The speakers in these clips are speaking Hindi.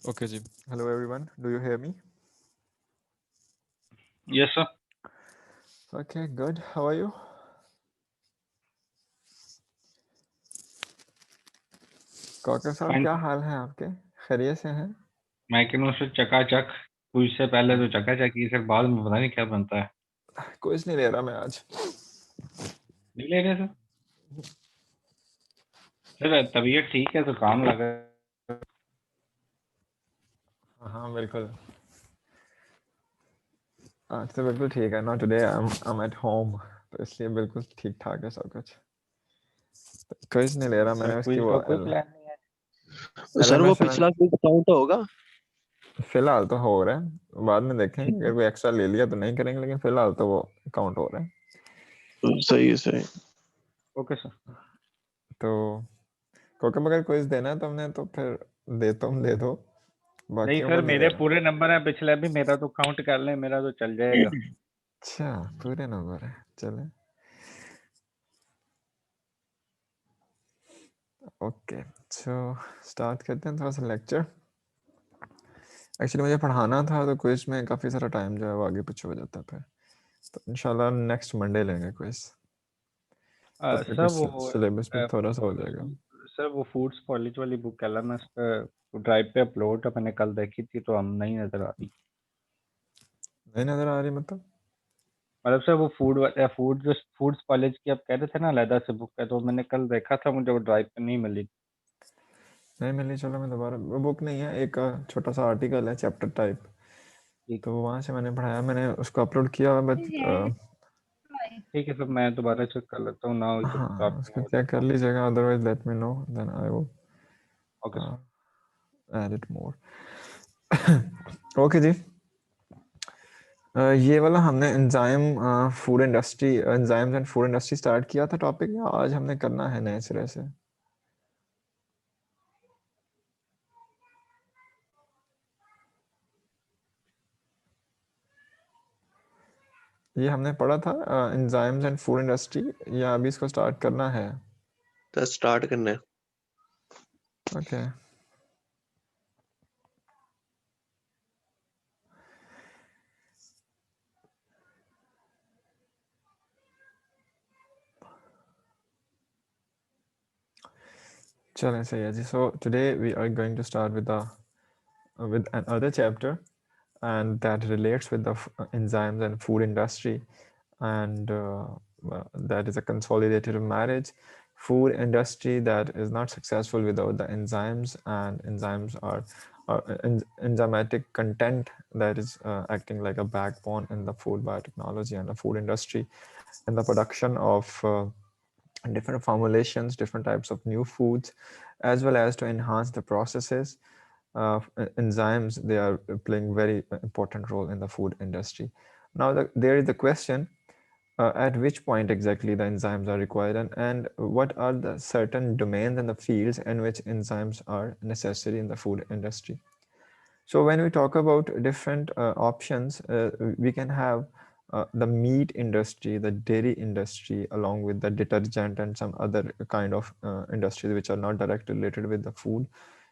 Okay, Ji. Hello, everyone. Do you hear me? Yes, sir. Okay, good. How are you? Cocker साहब, Fine. क्या हाल है आपके? खैरियत से हैं? मैं कहूँ से चकाचक। कुछ से पहले तो चकाचक ही, फिर बाद में पता नहीं क्या बनता है। कुछ नहीं ले रहा मैं आज। नहीं ले रहे सर तबीयत ठीक है तो काम लगा। हाँ बिल्कुल। आज तो बिल्कुल ठीक है ना। टुडे I'm at home, तो इसलिए बिल्कुल ठीक ठाक है सब कुछ। कुछ नहीं ले रहा सर मैंने उसकी क्विज वो का कोई प्लान नहीं है? सर वो LMS पिछला क्विज काउंट होगा? फिलहाल तो हो रहा है, बाद में देखेंगे अगर कोई एक्स्ट्रा ले लिया तो नहीं करेंगे, लेकिन फिलहाल तो वो काउंट हो रहा है। सही है सही। Okay sir. तो क्योंकि अगर क्विज देना है तुमने तो फिर दे दो, नहीं बाकियों को सर, नहीं मेरे देना। पूरे नंबर हैं पिछले भी, मेरा तो काउंट कर लें, मेरा तो चल जाएगा। अच्छा, पूरे नंबर है, चले। ओके, सो स्टार्ट करते हैं थोड़ा सा लेक्चर। एक्चुअली मुझे पढ़ाना था तो क्विज में काफ़ी सारा टाइम जो है वो आगे पीछे हो जाता था, तो इंशाल्लाह नेक्स्ट मंडे लेंगे क्विज, तब तक सर कुछ सिलेबस भी थोड़ा सा हो जाएगा। सर वो फूड्स कॉलेज वाली बुक LMS पे ड्राइव पे अपलोड है, मैंने कल देखी थी तो हम नहीं नजर आ रही। नहीं नज़र आ रही मतलब? मतलब सर वो फूड जो फूड्स कॉलेज की आप कह रहे थे ना, अलहदा से बुक है, तो मैंने कल देखा था, मुझे वो ड्राइव पे नहीं मिली। नहीं मिली, चलो मैं दोबारा, वो बुक नहीं है, एक छोटा सा आर्टिकल है चैप्टर टाइप, ठीक तो वहाँ से मैंने पढ़ाया, मैंने उसको अपलोड किया, बट ठीक है सर, मैं दोबारा चेक कर लेता हूँ, ना हुई तो फिर हाँ आपको उसको हो चेक कर जाता। लीजिएगा, otherwise let me know, then I will okay sir. Add it more. Okay जी। ये वाला हमने enzyme food industry, enzymes and food industry start किया था टॉपिक, या आज हमने करना है नए सिरे से? ये हमने पढ़ा था एंजाइम्स एंड फूड इंडस्ट्री, या अभी इसको स्टार्ट करना है? तो स्टार्ट करना है। ओके चलें, सही है जी। So today we are going to start with another chapter, and that relates with the enzymes and food industry, and that is a consolidated marriage. Food industry that is not successful without the enzymes, and enzymes are enzymatic content that is acting like a backbone in the food biotechnology and the food industry, in the production of different formulations, different types of new foods, as well as to enhance the processes. Enzymes, they are playing very important role in the food industry. Now there is the question, at which point exactly the enzymes are required, and what are the certain domains and the fields in which enzymes are necessary in the food industry. So when we talk about different options, we can have the meat industry, the dairy industry, along with the detergent and some other kind of industries which are not directly related with the food.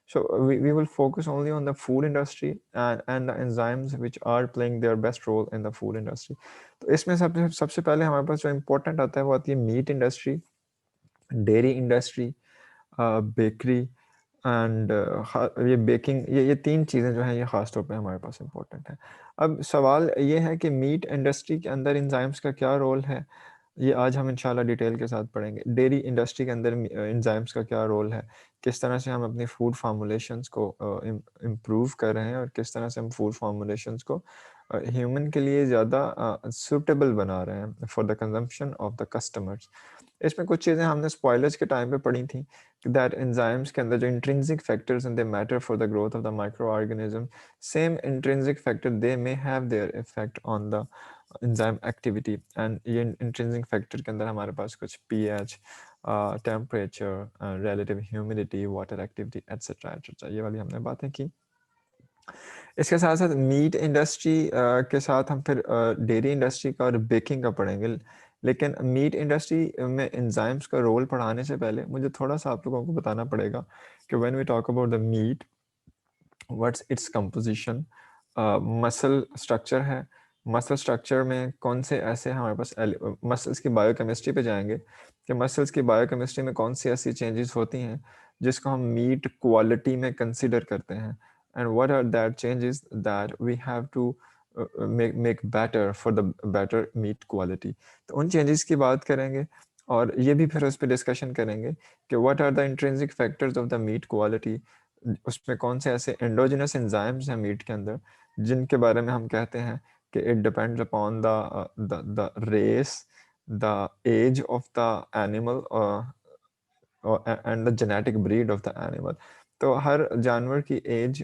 So we will focus only on the food industry and the enzymes which are playing their best role in the food industry. तो इसमें सबसे पहले हमारे पास जो इम्पोर्टेंट आता है वो आती है meat industry, dairy industry, bakery, and ये बेकिंग, ये तीन चीज़ें जो हैं ये ख़ास तौर पे हमारे पास इम्पोर्टेंट हैं। अब सवाल ये है कि मीट इंडस्ट्री के अंदर एंजाइम्स का क्या रोल है, ये आज हम इंशाल्लाह डिटेल के साथ पढ़ेंगे। डेयरी इंडस्ट्री के अंदर एंजाइम्स का क्या रोल है, किस तरह से हम अपनी फूड फार्मूलेशंस को इम्प्रूव कर रहे हैं, और किस तरह से हम फूड फार्मूलेशंस को ह्यूमन के लिए ज़्यादा सूटेबल बना रहे हैं for the consumption of the customers. इसमें कुछ चीज़ें हमने स्पॉयलर्स के टाइम पे पढ़ी थी, that enzymes के अंदर जो intrinsic factors and they matter for the growth of the microorganism, same intrinsic factor they may have their effect on the enzyme activity, and ये intrinsic factor के अंदर हमारे पास कुछ pH, temperature, relative humidity, water activity, etc. etc. ये वाली हमने बातें की। इसके साथ साथ मीट इंडस्ट्री के साथ हम फिर डेयरी इंडस्ट्री का और बेकिंग का पढ़ेंगे, लेकिन मीट इंडस्ट्री में एंजाइम्स का रोल पढ़ाने से पहले मुझे थोड़ा सा आप लोगों को बताना पड़ेगा कि when we talk about the meat, what's its composition, muscle structure है, मसल स्ट्रक्चर में कौन से ऐसे हमारे पास मसल्स की बायोकेमिस्ट्री पे जाएंगे कि मसल्स की बायोकेमिस्ट्री में कौन सी ऐसी चेंजेस होती हैं जिसको हम मीट क्वालिटी में कंसिडर करते हैं, and what are that changes that we have to make better for the better meat quality. तो उन चेंजेस की बात करेंगे और ये भी फिर उस पर डिस्कशन करेंगे कि what are the intrinsic factors of the meat quality, उसमें कौन से ऐसे एंडोजिनस एंजाइम्स हैं मीट के अंदर जिनके बारे में हम कहते हैं कि it depends upon the race, the age of the animal and the genetic breed of the animal. तो हर जानवर की एज,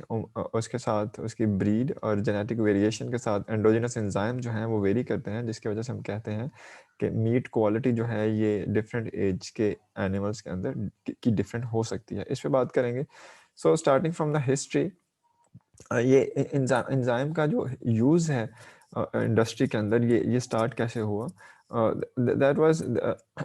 उसके साथ उसकी ब्रीड और जेनेटिक वेरिएशन के साथ एंडोजिनस एंजाइम जो हैं वो वेरी करते हैं, जिसकी वजह से हम कहते हैं कि मीट क्वालिटी जो है ये डिफरेंट एज के एनिमल्स के अंदर की डिफरेंट हो सकती है। इस पे बात करेंगे। So starting from the history, ये एंजाइम का जो यूज़ है इंडस्ट्री के अंदर, ये स्टार्ट कैसे हुआ? That was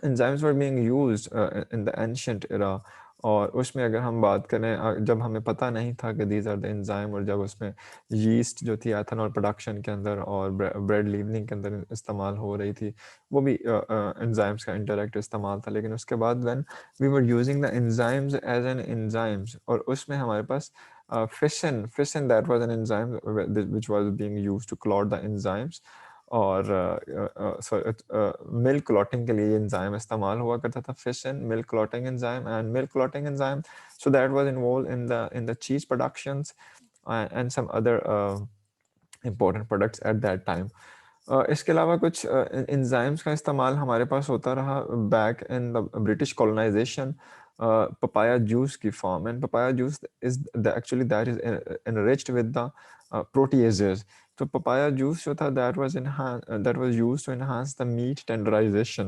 enzymes were being used in the ancient era, और उसमें अगर हम बात करें जब हमें पता नहीं था कि दीज आर द एंजाइम, और जब उसमें यीस्ट जो थी एथेनॉल प्रोडक्शन के अंदर और ब्रेड लीवनिंग के अंदर इस्तेमाल हो रही थी, वो भी एंजाइम्स का इंटरैक्ट इस्तेमाल था। लेकिन उसके बाद when we were using the enzymes as an enzymes, और उसमें हमारे पास fission that was an enzyme which was being used to clot the enzymes, और मिल्क क्लॉटिंग के लिए ये एंजाइम इस्तेमाल हुआ करता था, fission, milk clotting enzyme and milk clotting enzyme. So that was involved in the cheese productions and some other important products at that time. इसके अलावा कुछ एंजाइम्स का इस्तेमाल हमारे पास होता रहा back in the British colonisation, papaya juice की form, and papaya juice is actually that is enriched with the proteases. So papaya juice जो था that was used to enhance the meat tenderization.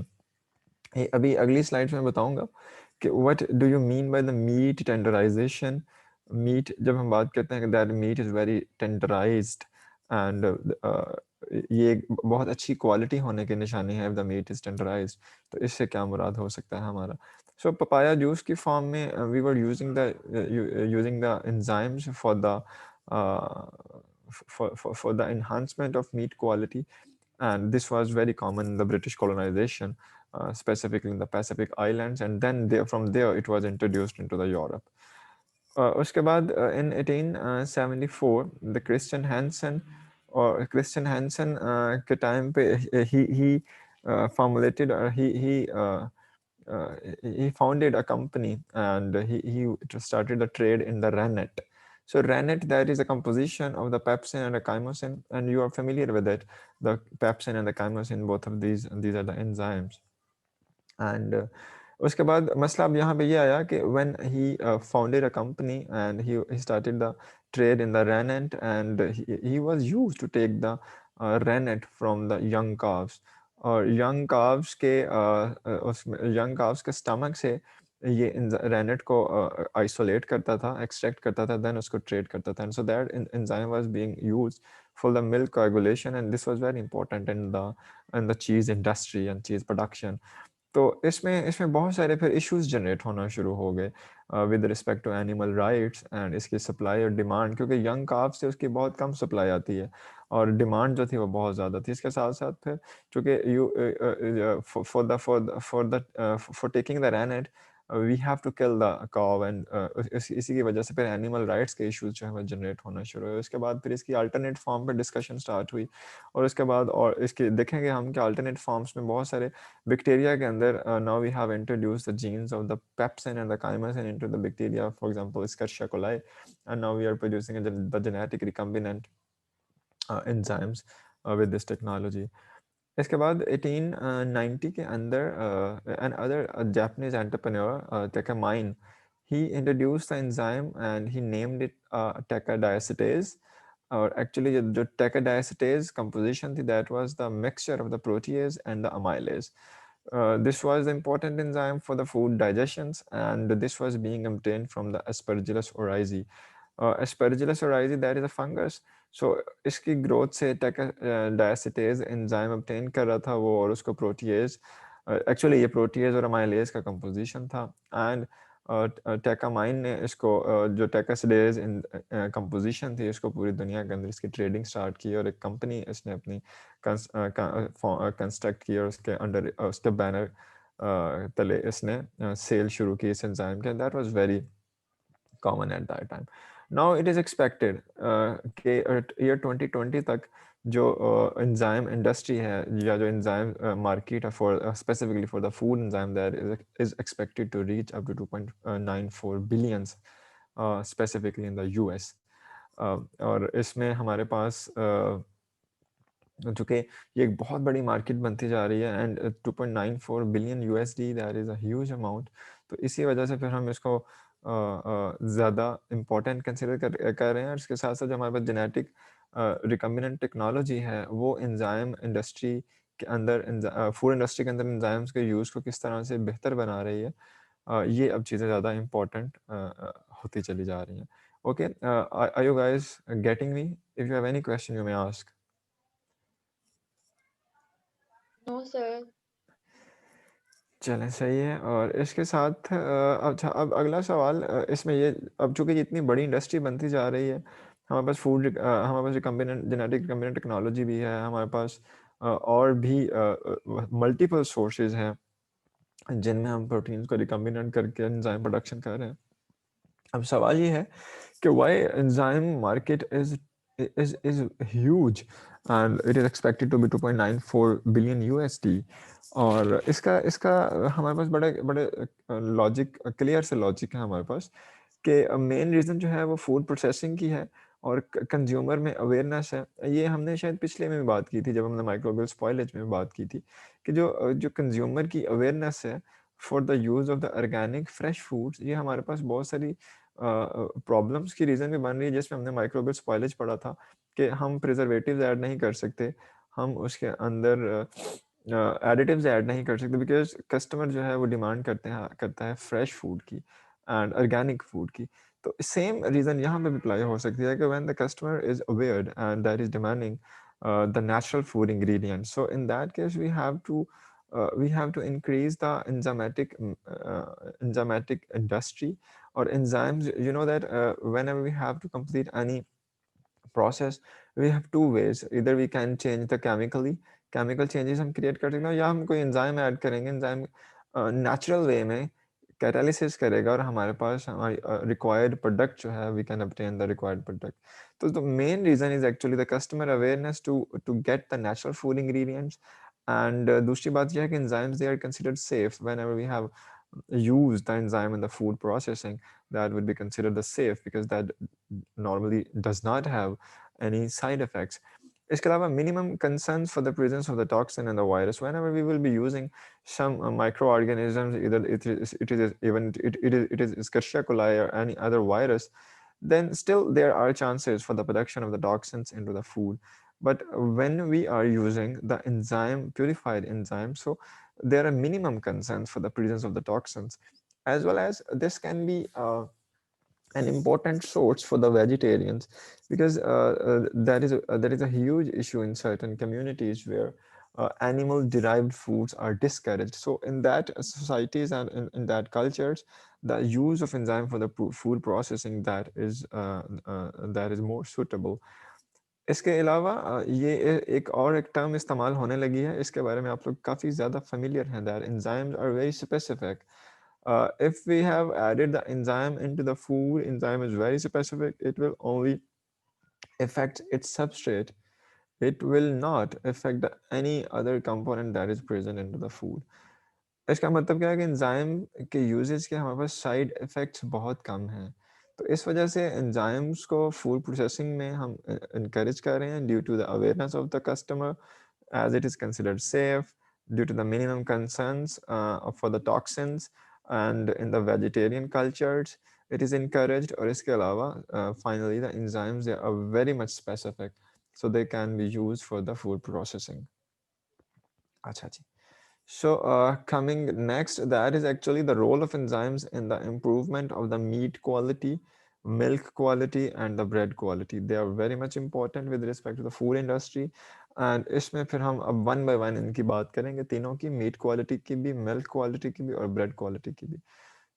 अभी अगली स्लाइड में बताऊंगा कि what do you mean by the meat tenderization. Meat जब हम बात करते हैं कि that meat is very tenderized and ये एक बहुत अच्छी क्वालिटी होने की निशानी है if the meat is tenderized, तो इससे क्या मुराद हो सकता है हमारा? So papaya juice की फॉर्म में we were using the enzymes for the uh, for the enhancement of meat quality, and this was very common in the British colonization, specifically in the Pacific Islands, and then from there it was introduced into the Europe. उसके बाद in 1874 the Christian Hansen, और Christian Hansen के टाइम पे he formulated, or he founded a company, and he started a trade in the rennet. So rennet, that is a composition of the pepsin and the chymosin, and you are familiar with it. The pepsin and the chymosin, both of these are the enzymes. And उसके बाद मसला अब यहाँ पे ये आया कि when he founded a company and he started the trade in the rennet, and he was used to take the rennet from the young calves, और young calves के उसमें young calves के stomach से ये rennet को isolate करता था, extract करता था, then उसको trade करता था, and so that enzyme was being used for the milk coagulation, and this was very important in the cheese industry and cheese production. तो इसमें बहुत सारे फिर इश्यूज जनरेट होना शुरू हो गए with respect to animal rights and इसकी सप्लाई और डिमांड, क्योंकि यंग काफ से उसकी बहुत कम सप्लाई आती है और डिमांड जो थी वो बहुत ज़्यादा थी। इसके साथ साथ फिर चूँकि you for taking the rennet we have to kill the cow, and इसी की वजह से फिर एनिमल राइट्स के इश्यूज जो है वो जनरेट होना शुरू हुए। उसके बाद फिर इसकी अल्टरनेट फॉर्म पर डिस्कशन स्टार्ट हुई, और उसके बाद और इसके देखेंगे हम कि अल्टरनेट फॉर्म्स में बहुत सारे बैक्टीरिया के अंदर now we have introduced the genes of the pepsin and the chymosin into the bacteria, for example Escherichia coli, and now we are producing the genetic recombinant enzymes with this technology. इसके बाद 1890 के अंदर another Japanese entrepreneur Takamine, he introduced the enzyme and he named it Takadiacetase, और एक्चुअली जो टेकाडाइसिटेज कंपोजिशन थी that was the mixture of the protease and the amylase. This was the important enzyme for the food digestions, and this was being obtained from the Aspergillus oryzae. Aspergillus oryzae, that is a fungus. So इसकी ग्रोथ से टेकाडाइसिटेज एंजाइम obtain कर रहा था वो, और उसको प्रोटीएज, एक्चुअली ये प्रोटीएज और अमाइलेज का कंपोजिशन था, एंड टेकामाइन ने इसको जो टेकासिडेज इन कंपोजिशन थी इसको पूरी दुनिया के अंदर इसकी ट्रेडिंग स्टार्ट की और एक कंपनी इसने अपनी कंस्ट्रक्ट की और उसके अंडर उसके बैनर तले इसने सेल शुरू की इस एंजाइम के. That was very common at that time. Now it is expected कि year 2020 तक जो enzyme industry है या जो enzyme market है for specifically for the food enzyme that is expected to reach up to 2.94 billions specifically in the US. और इसमें हमारे पास चूँकि ये एक बहुत बड़ी मार्केट बनती जा रही है and 2.94 billion USD that is a huge amount. तो इसी वजह से फिर हम इसको ज़्यादा इम्पोर्टेंट कंसिडर कर रहे हैं. और इसके साथ साथ जो हमारे पास जेनेटिक रिकम्बिनेंट टेक्नोलॉजी है वो एंजाइम इंडस्ट्री के अंदर फूड इंडस्ट्री के अंदर एंजाइम्स के यूज़ को किस तरह से बेहतर बना रही है. ये अब चीज़ें ज़्यादा इम्पोर्टेंट होती चली जा रही हैं. Okay, are you guys getting me? If you have any question you may ask. No, sir. चलें, सही है. और इसके साथ अच्छा, अब अगला सवाल इसमें ये, अब चूँकि इतनी बड़ी इंडस्ट्री बनती जा रही है, हमारे पास हमारे पास रिकम्बिनेंट जेनेटिक रिकम्बिनेंट टेक्नोलॉजी भी है, हमारे पास और भी मल्टीपल सोर्सेज हैं जिनमें हम प्रोटीन्स को रिकम्बिनेंट करके एंजाइम प्रोडक्शन कर रहे हैं. अब सवाल ये है कि why enzyme market is huge and it is expected to be 2.94 billion USD. और इसका हमारे पास बड़े बड़े लॉजिक, क्लियर से लॉजिक है हमारे पास कि मेन रीज़न जो है वो फूड प्रोसेसिंग की है और कंज्यूमर में अवेयरनेस है. ये हमने शायद पिछले में भी बात की थी जब हमने माइक्रोबियल स्पॉइलेज में बात की थी कि जो कंज्यूमर की अवेयरनेस है for the use of the organic fresh foods, ये हमारे पास बहुत सारी प्रॉब्लम्स की रीज़न भी बन रही है. जिसमें हमने माइक्रोबियल स्पॉइलेज पढ़ा था कि हम प्रिजर्वेटिव्स ऐड नहीं कर सकते, हम उसके अंदर एडिटिव्स ऐड नहीं कर सकते बिकॉज कस्टमर जो है वो डिमांड करता है फ्रेश फूड की एंड ऑर्गेनिक फूड की. तो सेम रीज़न यहाँ पे भी अप्लाई हो सकती है कि when the customer is अवेयर्ड and that is demanding the natural food ingredients, so in that case we have to increase the enzymatic industry or enzymes. You know that whenever we have to complete any process we have two ways. Either we can change the chemical changes हम create कर सकते हैं या हम कोई enzyme add करेंगे. enzyme natural way में catalysis करेगा और हमारे पास हमारी required product जो है we can obtain the required product. तो the main reason is actually the customer awareness to get the natural food ingredients. And दूसरी बात यह है कि enzymes they are considered safe. Whenever we have used the enzyme in the food processing, that would be considered the safe because that normally does not have any side effects. इसके अलावा minimum concerns for the presence of the toxin and the virus. Whenever we will be using some microorganisms, either it is Escherichia coli or any other virus, then still there are chances for the production of the toxins into the food. But when we are using the enzyme, purified enzyme, so there are minimum concerns for the presence of the toxins, as well as this can be an important source for the vegetarians because there is a huge issue in certain communities where animal derived foods are discouraged. So in that societies and in that cultures, the use of enzyme for the food processing that is more suitable. इसके अलावा ये एक और एक टर्म इस्तेमाल होने लगी है, इसके बारे में आप लोग काफ़ी ज़्यादा familiar हैं, that enzymes are very specific. If we have added the enzyme into the food, enzyme is very specific. It will only affect its substrate. It will not affect any other component that is present into the food. इसका मतलब क्या है कि एंजाइम के यूजेज के हमारे पास साइड इफ़ेक्ट्स बहुत कम हैं. तो इस वजह से एंजाइम्स को फूड प्रोसेसिंग में हम इनकरेज कर रहे हैं due to the awareness of the customer as it is considered safe due to the minimum concerns for the toxins, and in the vegetarian cultures it is encouraged. और इसके अलावा finally the enzymes they are very much specific so they can be used for the food processing. अच्छा जी. So coming next, that is actually the role of enzymes in the improvement of the meat quality, milk quality and the bread quality. They are very much important with respect to the food industry. And इसमें फिर हम अब one by one इनकी बात करेंगे, तीनों की, मीट क्वालिटी की भी, मिल्क क्वालिटी की भी और ब्रेड क्वालिटी की भी.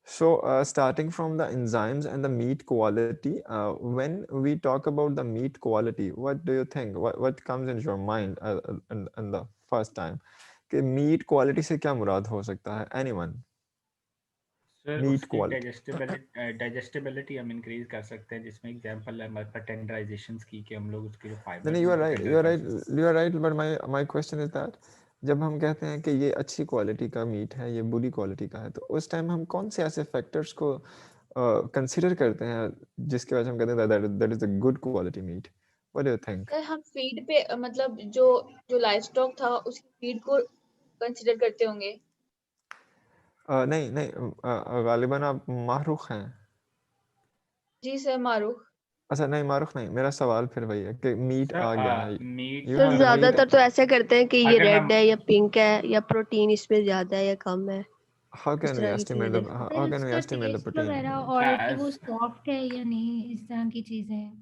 So starting from the enzymes and the meat quality, when we talk about the meat quality, what do you think? What comes into your mind in the first time? कि meat quality से क्या मुराद हो सकता है? Anyone? सर Meat उसकी quality. डाइजेस्टिबिलिटी हम इंक्रीज कर सकते हैं, जिसमें एग्जांपल है हमारे पास टेंडराइजेशंस की कि हम लोग उसके जो नहीं फाइबर नहीं, हैं you are उनको right, टेंडर you are कर right, सकते you are right, but my question is that जब हम कहते हैं कि ये अच्छी क्वालिटी का मीट है, ये बुरी क्वालिटी का है, तो उस टाइम हम कौन से ऐसे फैक्टर्स को कंसीडर करते हैं जिसकी वजह से हम कहते हैं that is a good quality meat? What do you think? Sir हम फीड पे मतलब जो जो लाइवस्टॉक था उसकी फीड को कंसीडर करते होंगे। नहीं नहीं, गालिबन आप मारूख हैं। जी सर मारूफ। अच्छा नहीं, मारूख नहीं, मेरा सवाल फिर वही है कि मीट आ गया है, sir meat you sir have the meat. ज्यादातर तो ऐसे करते हैं कि ये अगर रेड हम है या पिंक है या प्रोटीन इसमें ज्यादा है या कम है, How इस can we तरह की estimate चीजें। the फिर how can we उसका estimate the test protein in the वगैरह meat? और कि वो सॉफ्ट है या नहीं, इस तरह की चीजें हैं।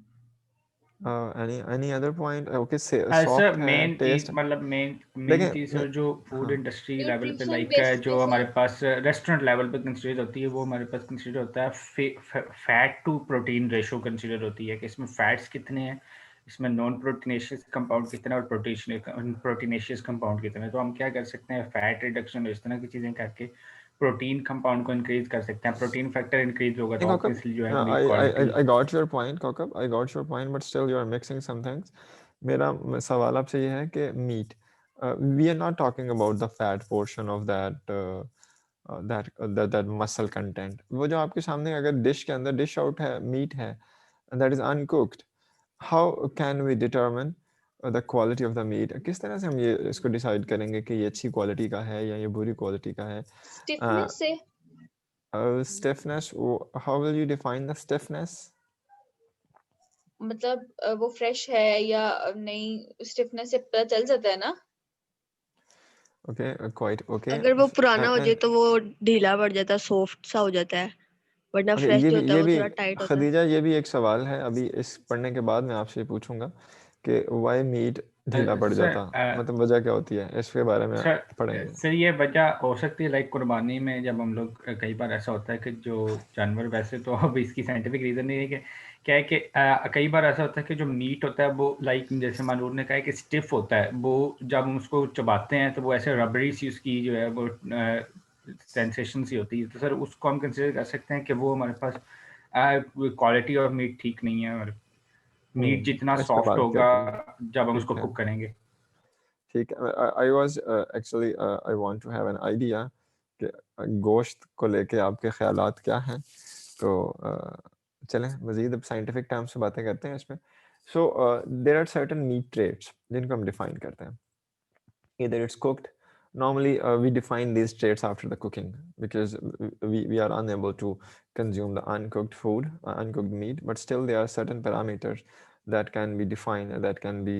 Any other point? Okay, sir soft है, मेन चीज taste, मतलब मेन देखें चीज सर जो फूड हाँ इंडस्ट्री लेवल पे न्यूट्रिशन लाइक बेसिस जो पे हमारे सर। पास रेस्टोरेंट लेवल पे कंसीडर होती है, वो हमारे पास कंसीडर होता है fat to protein ratio consider होती है कि इसमें फैट्स कितने हैं, इसमें नॉन प्रोटीनेशियस कंपाउंड कितना और प्रोटीनेशियस कंपाउंड कितना है। तो हम क्या कर सकते हैं, फैट रिडक्शन इस तरह की चीजें करके प्रोटीन कंपाउंड को इंक्रीज कर सकते हैं। प्रोटीन फैक्टर इंक्रीज होगा तो Kokab, ऑब्वियसली जो है meat quality I got your point, Kokab. I got your point, but still you are mixing some things. मेरा सवाल आपसे ये है कि meat, we are not talking about the fat portion of that muscle content. वो जो आपके सामने अगर dish के अंदर dish out है, meat है, and that is uncooked, how can we determine the quality of the meat? किस तरह से हम ये इसको decide करेंगे कि ये अच्छी quality का है या ये बुरी quality का है? स्टिफनेस से Stiffness, how will you define the stiffness? मतलब वो फ्रेश है या नहीं, स्टिफनेस से पता चल जाता है ना। Okay, quite okay. अगर वो पुराना हो जाए And तो वो ढीला पड़ जाता है, सॉफ्ट सा हो जाता है, वरना okay, फ्रेश जो होता है ये वो भी थोड़ा टाइट होता है। खदीजा, ये भी एक सवाल है, अभी इस पढ़ने के बाद मैं आपसे पूछूंगा कि why meat ढीला पड़ जाता, मतलब वजह क्या होती है, इसके बारे में पढ़ेंगे। सर ये वजह हो सकती है लाइक कुर्बानी में जब हम लोग कई बार ऐसा होता है कि जो जानवर, वैसे तो अब इसकी साइंटिफिक रीज़न नहीं है कि क्या है कि कई बार ऐसा होता है कि जो मीट होता है वो लाइक जैसे मानूर ने कहा है कि स्टिफ होता है, वो जब हम उसको चबाते हैं तो वो ऐसे रबड़ी सी उसकी जो है वो सेंसेशन सी होती है। तो सर उसको हम कंसिडर कर सकते हैं कि वो हमारे पास क्वालिटी ऑफ मीट ठीक नहीं है, और मीट जितना इस पे सॉफ्ट बात होगा करते हैं, जब हम ठीक उसको है, कुक करेंगे। ठीक है। I was actually I want to have an idea कि गोश्त को लेके आपके ख्यालात क्या हैं, तो चलें मज़ीद अब साइंटिफिक टर्म्स से बातें करते हैं इसमें। So there are certain meat traits जिनको हम डिफाइन करते हैं, either it's cooked. Normally we define these traits after the cooking because we are unable to consume the uncooked food, uncooked meat, but still there are certain parameters that can be defined and that can be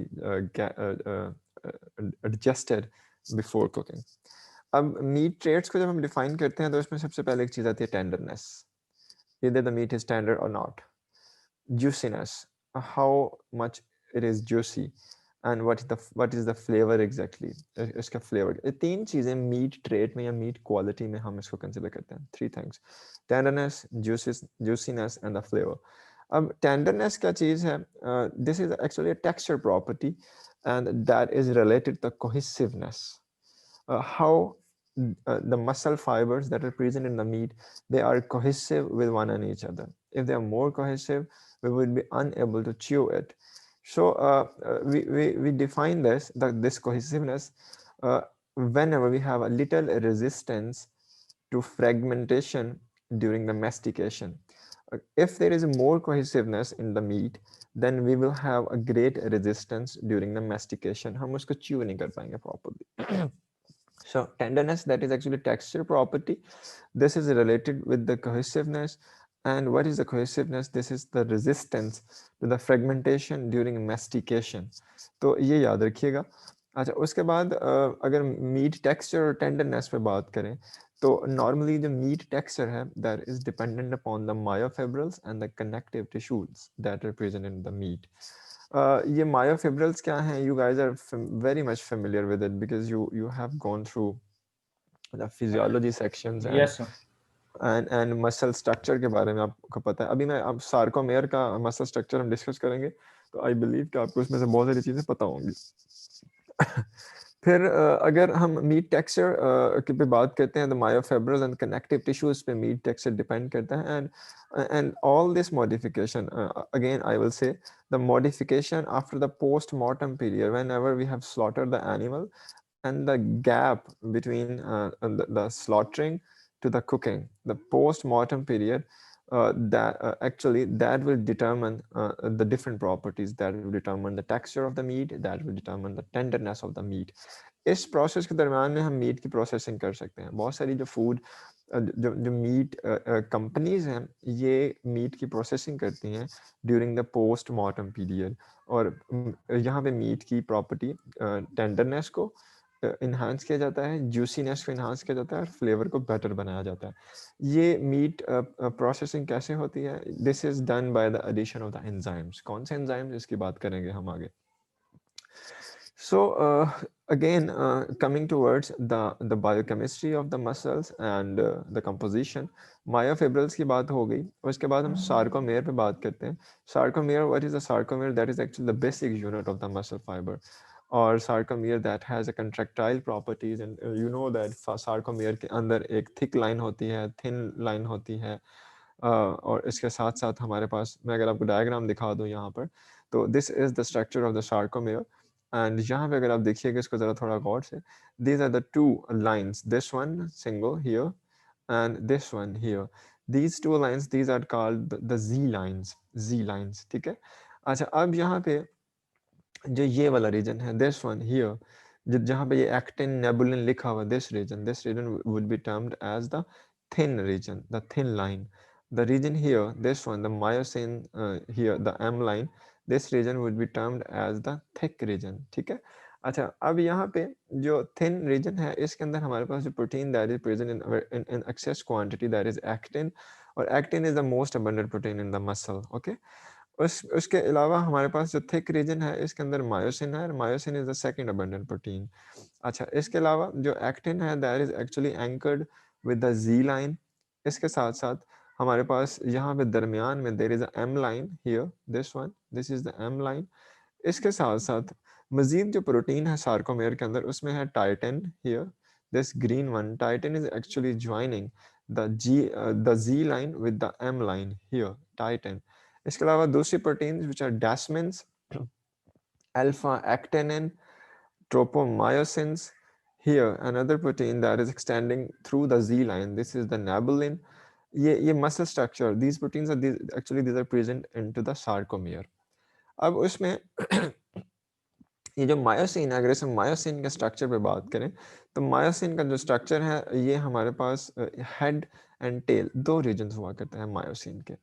adjusted before cooking. अब मीट ट्रेट्स को जब हम डिफाइन करते हैं तो इसमें सबसे पहले एक चीज़ आती है tenderness, either the meat is tender or not. Juiciness, how much it is juicy, and what is the flavor exactly, इसका flavor। ये तीन चीज़ें मीट ट्रेट में या मीट क्वालिटी में हम इसको कंसिडर करते हैं, three things: tenderness, juiciness and the flavor। अब tenderness क्या चीज़ है? This is actually a texture property and that is related to cohesiveness, how the muscle fibers that are present in the meat, they are cohesive with one and each other. If they are more cohesive, we would be unable to chew it. So we define this cohesiveness whenever we have a little resistance to fragmentation during the mastication. If there is more cohesiveness in the meat, then we will have a great resistance during the mastication. हम उसको chew नहीं कर पाएंगे properly. So tenderness, that is actually texture property. This is related with the cohesiveness. And what is the cohesiveness? This is the resistance to the fragmentation during mastication. तो ये याद रखिएगा। अच्छा, उसके बाद अगर मीट टेक्सचर और टेंडरनेस पे बात करें तो नॉर्मली जो मीट टेक्सचर है that is dependent upon the myofibrils and the connective tissues that are present in the meat. ये myofibrils क्या हैं? You guys are very much familiar with it because you have gone through the physiology sections and Yes, sir. And muscle structure के बारे में आपको पता है। अभी मैं अब सार्कोमेयर का मसल स्ट्रक्चर हम डिस्कस करेंगे, तो आई बिलीव कि आपको इसमें से बहुत सारी चीज़ें पता होंगी। फिर अगर हम मीट टेक्सचर की पे बात करते हैं, तो मायोफिब्रस एंड कनेक्टिव टिश्यूज पे मीट टेक्सचर डिपेंड करता है। And all this modification, again I will say, the modification after the postmortem period, whenever we have slaughtered the animal, and the gap between the slaughtering to the cooking, the post-mortem period, actually that will determine the different properties, that will determine the texture of the meat, that will determine the tenderness of the meat. इस प्रोसेस के दरम्यान में हम मीट की प्रोसेसिंग कर सकते हैं। बहुत सारी जो फूड जो मीट कंपनीज हैं, ये मीट की प्रोसेसिंग करती हैं during the post mortem period, और यहाँ पे मीट की प्रॉपर्टी टेंडरनेस को इन्हांस किया जाता है, जूसीनेस को इन्हांस किया जाता है, और फ्लेवर को बेटर बनाया जाता है। ये मीट प्रोसेसिंग कैसे होती है? This is done by the addition of the enzymes. कौन से एंजाइम्स, इसकी बात करेंगे हम आगे। So again, coming towards the biochemistry of the muscles and the composition, myofibrils की बात हो गई। उसके बाद हम sarcomere पे बात करते हैं। Sarcomere, what is a sarcomere? That is actually the basic unit of the muscle fiber, or sarcomere that has a contractile properties, and you know that sarcomere के अंदर एक thick line होती है, thin line होती है, और इसके साथ साथ हमारे पास, मैं अगर आपको डायग्राम दिखा दूँ यहाँ पर, तो this is the structure of the sarcomere। And यहाँ पे अगर आप देखिएगा इसको ज़रा थोड़ा गौर से, these are the two lines, this one single here and this one here, these two lines, these are called the Z lines, ठीक है। अच्छा, अब यहाँ पे जो ये वाला रीजन है, this one here, जहाँ पे ये एक्टिन नेबुलिन लिखा हुआ, this region would be termed as the thin region, the thin line. The region here, this one, the myosin, here the M line, this region would be termed as the thick region, ठीक है। अच्छा, अब यहाँ पे जो thin region है, इसके अंदर हमारे पास जो protein that is present in excess quantity, that is actin, और actin is the most abundant protein in the muscle, okay। उसके अलावा हमारे पास जो थिक रीजन है, इसके अंदर मायोसिन है, myosin is the second abundant protein. अच्छा, इसके अलावा जो एक्टिन है, that is actually anchored with the G line. इसके साथ साथ हमारे पास यहाँ पे दरमियान में there is a M line here, this one, this is the M line. इसके साथ साथ मजीद जो प्रोटीन है सार्कोमेयर के अंदर, उसमें है titin here, this green one, titin is actually joining the G line with the M line here, titin. इसके अलावा दूसरी proteins which are desmins, alpha actinin, tropomyosins. Here another protein that is extending through the Z line, this is the nabulin. ये muscle structure, these proteins are these are present into the sarcomere. अब उसमें ये जो मायोसिन है, अगर इस मायोसिन के स्ट्रक्चर पे बात करें, तो मायोसिन का जो स्ट्रक्चर है, ये हमारे पास हेड एंड टेल, दो रीजन्स हुआ करते हैं मायोसिन के।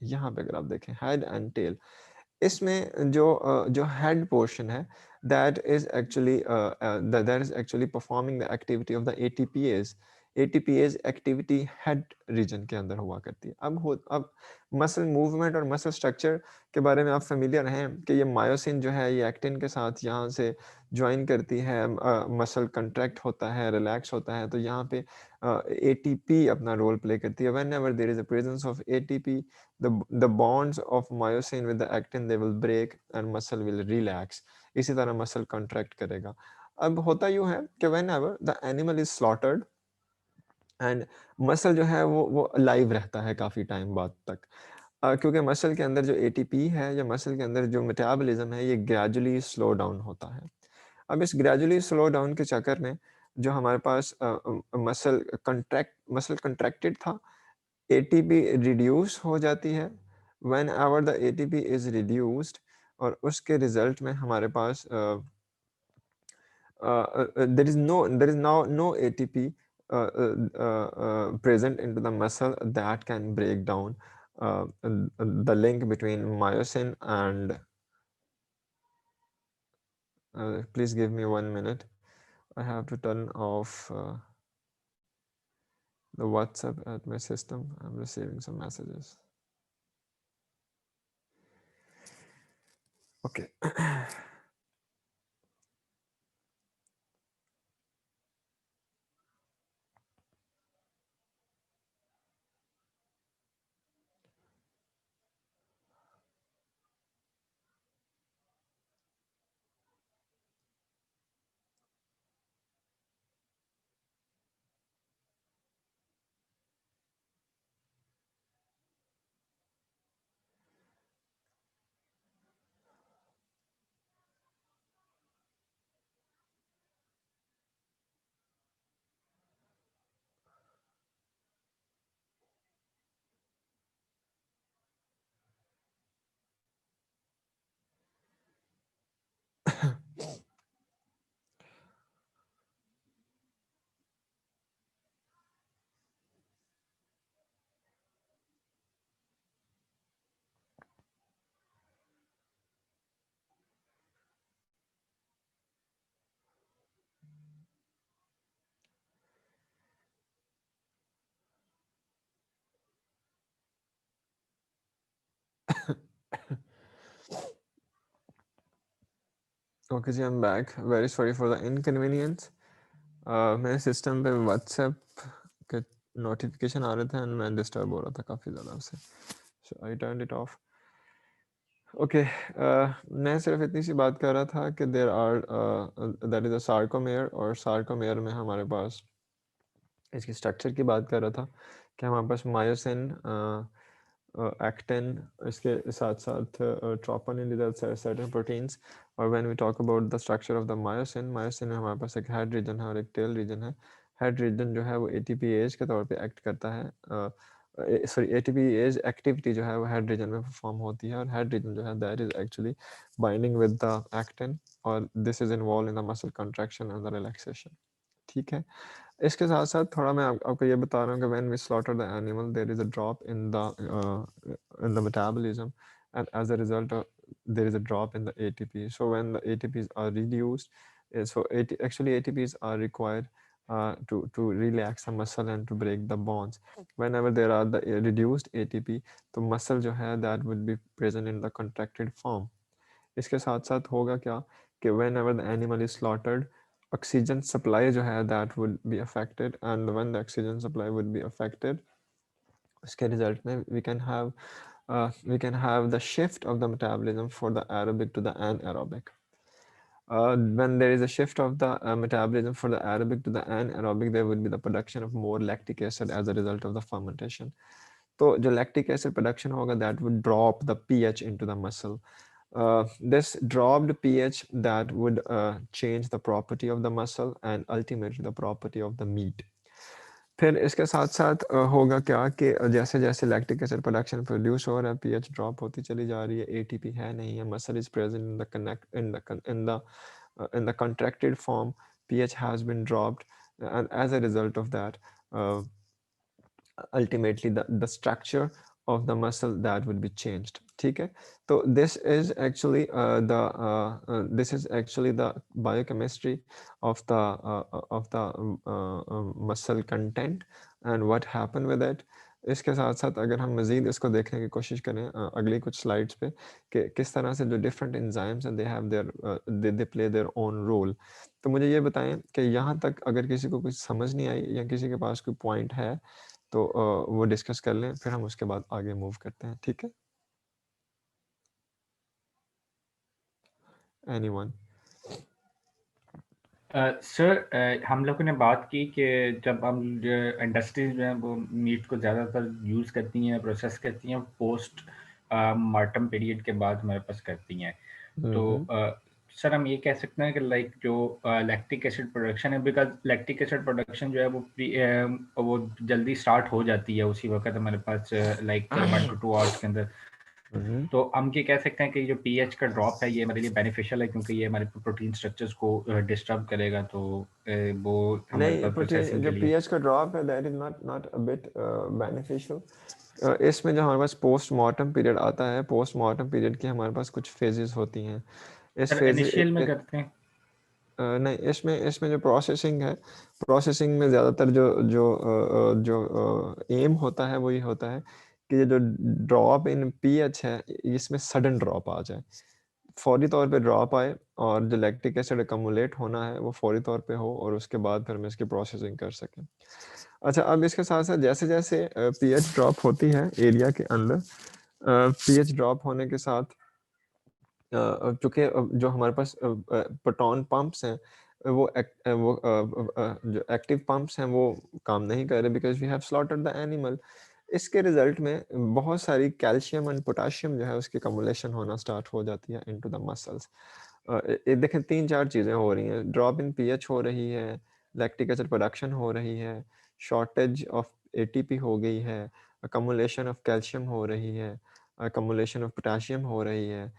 यहाँ पे अगर आप देखें हेड एंड टेल, इसमें जो हेड पोर्शन है, that is actually performing the activity of the ATPase activity head region के अंदर हुआ करती है। अब मसल मूवमेंट और मसल स्ट्रक्चर के बारे में आप फेमिलियर हैं कि ये मायोसिन जो है, ये एक्टिन के साथ यहाँ से ज्वाइन करती है, मसल कंट्रैक्ट होता है, रिलैक्स होता है, तो यहाँ पे ATP अपना रोल प्ले करती है। whenever there is a presence of ATP, the bonds of myosin with the actin, they will break and muscle will relax. इसी तरह मसल कंट्रैक्ट करेगा। अब होता यूँ है कि whenever the animal is slaughtered and muscle जो है वो लाइव रहता है काफ़ी टाइम बाद तक, क्योंकि मसल के अंदर जो ATP है, या मसल के अंदर जो मेटाबॉलिज्म है, ये ग्रेजुअली स्लो डाउन होता है। अब इस ग्रेजुअली स्लो डाउन के चक्कर में जो हमारे पास मसल कंट्रैक्टेड था, ATP रिड्यूस हो जाती है। whenever the ATP is reduced, और उसके रिजल्ट में हमारे पास there is now no ATP present into the muscle that can break down the link between myosin and please give me 1 minute. I have to turn off the WhatsApp at my system. I'm receiving some messages. Okay. Okay जी, I am back. Very sorry for the inconvenience. मेरे सिस्टम पे व्हाट्सएप के नोटिफिकेशन आ रहे थे एंड मैं डिस्टर्ब हो रहा था काफ़ी ज़्यादा उससे, so I turn it off. Okay, मैं सिर्फ इतनी सी बात कर रहा था कि there are that is a sarcomere, और सार्कोमेयर में हमारे पास इसकी स्ट्रक्चर की बात कर रहा था कि हमारे पास मायोसिन, एक्टिन, इसके साथ साथ ट्रोपोनिन, सर्टेन प्रोटीन्स। और when we talk about the structure of the myosin, myosin में हमारे पास एक हेड रीजन है और एक टेल रीजन है। हेड रीजन जो है वो एटीपीएज के तौर पे एक्ट करता है, सॉरी एटीपीएज एक्टिविटी जो है वो हेड रीजन में परफॉर्म होती है, और हेड रीजन जो है that is actually binding with the actin, और this is involve in the muscle contraction and the relaxation. ठीक है, इसके साथ साथ थोड़ा मैं आपको ये बता रहा हूँ कि when we slaughter the animal there is a drop in the metabolism, and as a result there is a drop in the ATP. So when the ATPs are reduced, actually ATPs are required to relax the muscle and to break the bonds. Whenever there are the reduced ATP, तो muscle जो है that would be present in the contracted form. इसके साथ साथ होगा क्या कि whenever the animal is slaughtered, oxygen supply जो है that would be affected, and when the oxygen supply would be affected, उसके रिजल्ट में we can have the shift of the metabolism for the aerobic to the anaerobic. When there is a shift of the metabolism for the aerobic to the anaerobic, there would be the production of more lactic acid as a result of the fermentation. तो जो lactic acid production होगा that would drop the pH into the muscle. This dropped pH that would change the property of the muscle and ultimately the property of the meat. फिर इसके साथ साथ होगा क्या कि जैसे जैसे लैक्टिक एसिड प्रोडक्शन प्रोड्यूस हो रहा है, पीएच ड्रॉप होती चली जा रही है, एटीपी है नहीं है, muscle is present in the connect in the contracted form, pH has been dropped, and as a result of that, ultimately the structure of the muscle that would be changed. ठीक है, तो this is actually the biochemistry of the muscle content and what happened with it. इसके साथ साथ अगर हम मज़ीद इसको देखने की कोशिश करें अगली कुछ स्लाइड्स पे कि किस तरह से जो डिफरेंट एंजाइम्स हैं they play their own role. तो मुझे ये बताएं कि यहाँ तक अगर किसी को कुछ समझ नहीं आई या किसी के पास कोई पॉइंट है तो वो डिस्कस कर लें, फिर हम उसके बाद आगे मूव करते हैं। ठीक है, एनीवन? सर हम लोगों ने बात की कि जब हम इंडस्ट्रीज में वो मीट को ज़्यादातर यूज़ करती हैं, प्रोसेस करती हैं, पोस्ट मार्टम पीरियड के बाद हमारे पास करती हैं, तो सर हम ये कह सकते हैं कि लाइक जो लैक्टिक एसिड प्रोडक्शन है, बिकॉज लैक्टिक एसिड प्रोडक्शन जो है वो जल्दी स्टार्ट हो जाती है उसी वक्त हमारे पास लाइक 1 to 2 आवर्स के अंदर, तो हम ये कह सकते हैं कि जो पीएच का ड्रॉप है ये हमारे लिए बेनिफिशियल है क्योंकि ये हमारे प्रोटीन स्ट्रक्चर्स को डिस्टर्ब करेगा, तो वो हमारे नहीं, पास प्रोसेसिंग जो के लिए पीएच का ड्रॉप है that is not a bit beneficial. इसमें जो हमारे पास पोस्टमार्टम पीरियड आता है, पोस्टमार्टम पीरियड की हमारे पास कुछ फेजेस होती हैं। इस सर फेज इनिशियल में करते हैं नहीं, इसमें जो प्रोसेसिंग है, प्रोसेसिंग में ज़्यादातर जो एम होता है वो ये होता है कि ये जो ड्रॉप इन पीएच है इसमें सडन ड्रॉप आ जाए, फौरी तौर पे ड्रॉप आए और जो लैक्टिक एसिड अकमुलेट होना है वो फौरी तौर पे हो और उसके बाद फिर हम इसकी प्रोसेसिंग कर सकें। अच्छा, अब इसके साथ साथ जैसे जैसे पीएच ड्रॉप होती है एरिया के अंदर, पीएच ड्रॉप होने के साथ चूँकि जो हमारे पास प्रोटॉन पंप्स हैं वो जो एक्टिव पंप्स हैं वो काम नहीं कर रहे because we have slaughtered the animal. इसके रिजल्ट में बहुत सारी कैल्शियम एंड पोटाशियम जो है उसकी कमुलेशन होना स्टार्ट हो जाती है इनटू द मसल्स। देखें 3-4 चीज़ें हो रही हैं, ड्रॉप इन पीएच हो रही है, लैक्टिक एसिड प्रोडक्शन हो रही है, शॉर्टेज ऑफ एटीपी हो गई है, अकमुलेशन ऑफ कैल्शियम हो रही है, अकमुलेशन ऑफ पोटाशियम हो रही है,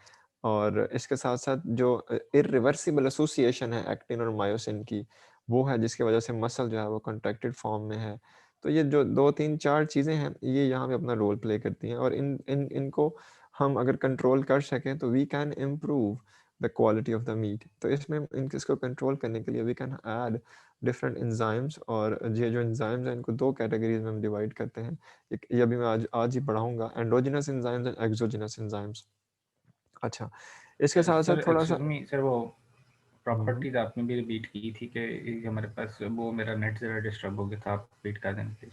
और इसके साथ साथ जो इरिवर्सिबल एसोसिएशन है एक्टिन और मायोसिन की वो है जिसकी वजह से मसल जो है वो कॉन्ट्रैक्टेड फॉर्म में है। तो ये जो 2-3-4 चीज़ें हैं ये यहाँ पे अपना रोल प्ले करती हैं और इनको हम अगर कंट्रोल कर सकें तो we can improve the quality of the meat. तो इसमें इसको कंट्रोल करने के लिए we can add different enzymes, और ये जो एंजाइम्स हैं इनको 2 कैटेगरीज में हम डिवाइड करते हैं। ये अभी मैं आज ही पढ़ाऊँगा, endogenous enzymes and exogenous enzymes. अच्छा, इसके साथ साथ थोड़ा सा सर वो प्रॉपर्टीज आपने भी रिपीट की थी कि ये हमारे पास वो मेरा नेट ज़रा डिस्टर्ब हो गया था, आप रिपीट कर दें प्लीज।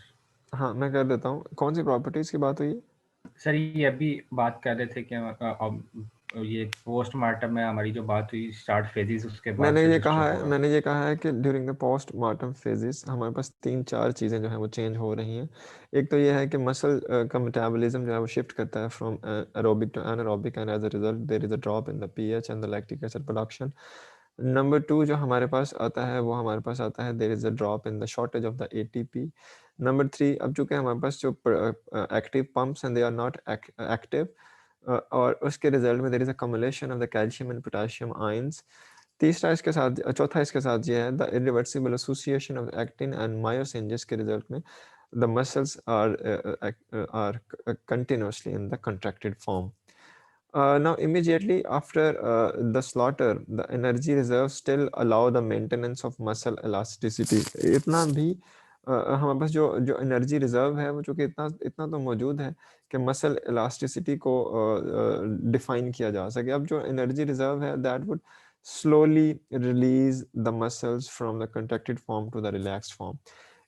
हाँ, मैं कर देता हूँ। कौन सी प्रॉपर्टीज की बात हुई? सर ये अभी बात कर रहे थे कि ये पोस्टमार्टम में हमारी जो बात हुई स्टार्ट फेजेस, उसके बाद मैंने से ये डिस्टर्ब कहा हुआ। है कि ड्यूरिंग द पोस्टमार्टम फेजेस हमारे पास 3-4 चीज़ें जो हैं वो चेंज हो रही हैं। एक तो ये है कि मसल का मेटाबॉलिज्म जो है वो शिफ्ट करता है from aerobic to anaerobic, and as a result there is a drop in the pH and the lactic acid production. Number 2 जो हमारे पास आता है वो हमारे पास आता है there is a drop in the shortage of the ATP. Number 3 अब चूंकि हमारे पास जो active pumps and they are not active, और उसके रिजल्ट में there is a cumulation of the calcium and potassium ions. तीसरा इसके साथ चौथा इसके साथ ये है the irreversible association of actin and myosin, जिसके रिजल्ट में the muscles are continuously in the contracted form. Now immediately after the slaughter the energy reserves still allow the maintenance of muscle elasticity. इतना भी हमारे पास जो जो एनर्जी रिजर्व है वो चूँकि इतना इतना तो मौजूद है कि मसल इलास्टिसिटी को डिफाइन किया जा सके। अब जो एनर्जी रिजर्व है that would slowly release the muscles from the contracted form to the relaxed form.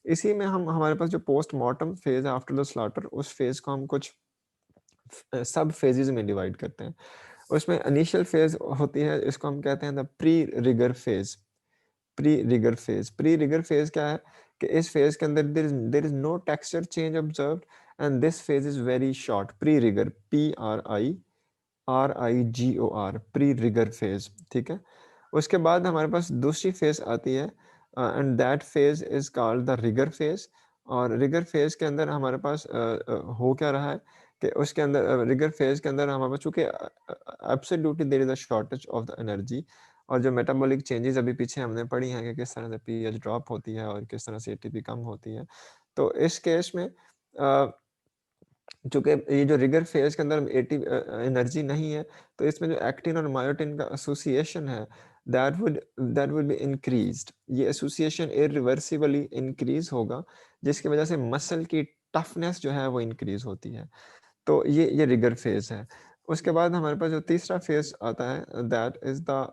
इसी में हम हमारे पास जो पोस्टमार्टम फेज है आफ्टर द स्लॉटर, उस फेज को हम कुछ सब फेजेस में डिवाइड करते हैं। उसमें इनिशियल फेज होती है, इसको हम कहते हैं the pre rigor phase. Pre rigor phase, pre rigor phase क्या है कि इस फेज के अंदर there is no texture change observed and this phase is very short. Pre rigor, PRIGOR, pre rigor phase, ठीक है। उसके बाद हमारे पास दूसरी फेज आती है and that phase is called the rigor phase. और रिगर फेज के अंदर हमारे पास हो क्या रहा है कि उसके अंदर रिगर फेज के अंदर हमारे पास चूंकि absolutely there is a shortage of the energy, और जो मेटाबॉलिक चेंजेस अभी पीछे हमने पढ़ी हैं कि किस तरह से पीएच ड्रॉप होती है और किस तरह से एटीपी कम होती है। तो इस केस में चूँकि ये जो रिगर फेज के अंदर एनर्जी नहीं है, तो इसमें जो एक्टिन और मायोटिन का एसोसिएशन है दैट वुड बी इंक्रीज्ड। ये एसोसिएशन इरिवर्सिबली इंक्रीज होगा, जिसकी वजह से मसल की टफनेस जो है वो इंक्रीज होती है। तो ये रिगर फेज है। उसके बाद हमारे पास जो तीसरा फेज आता है that is the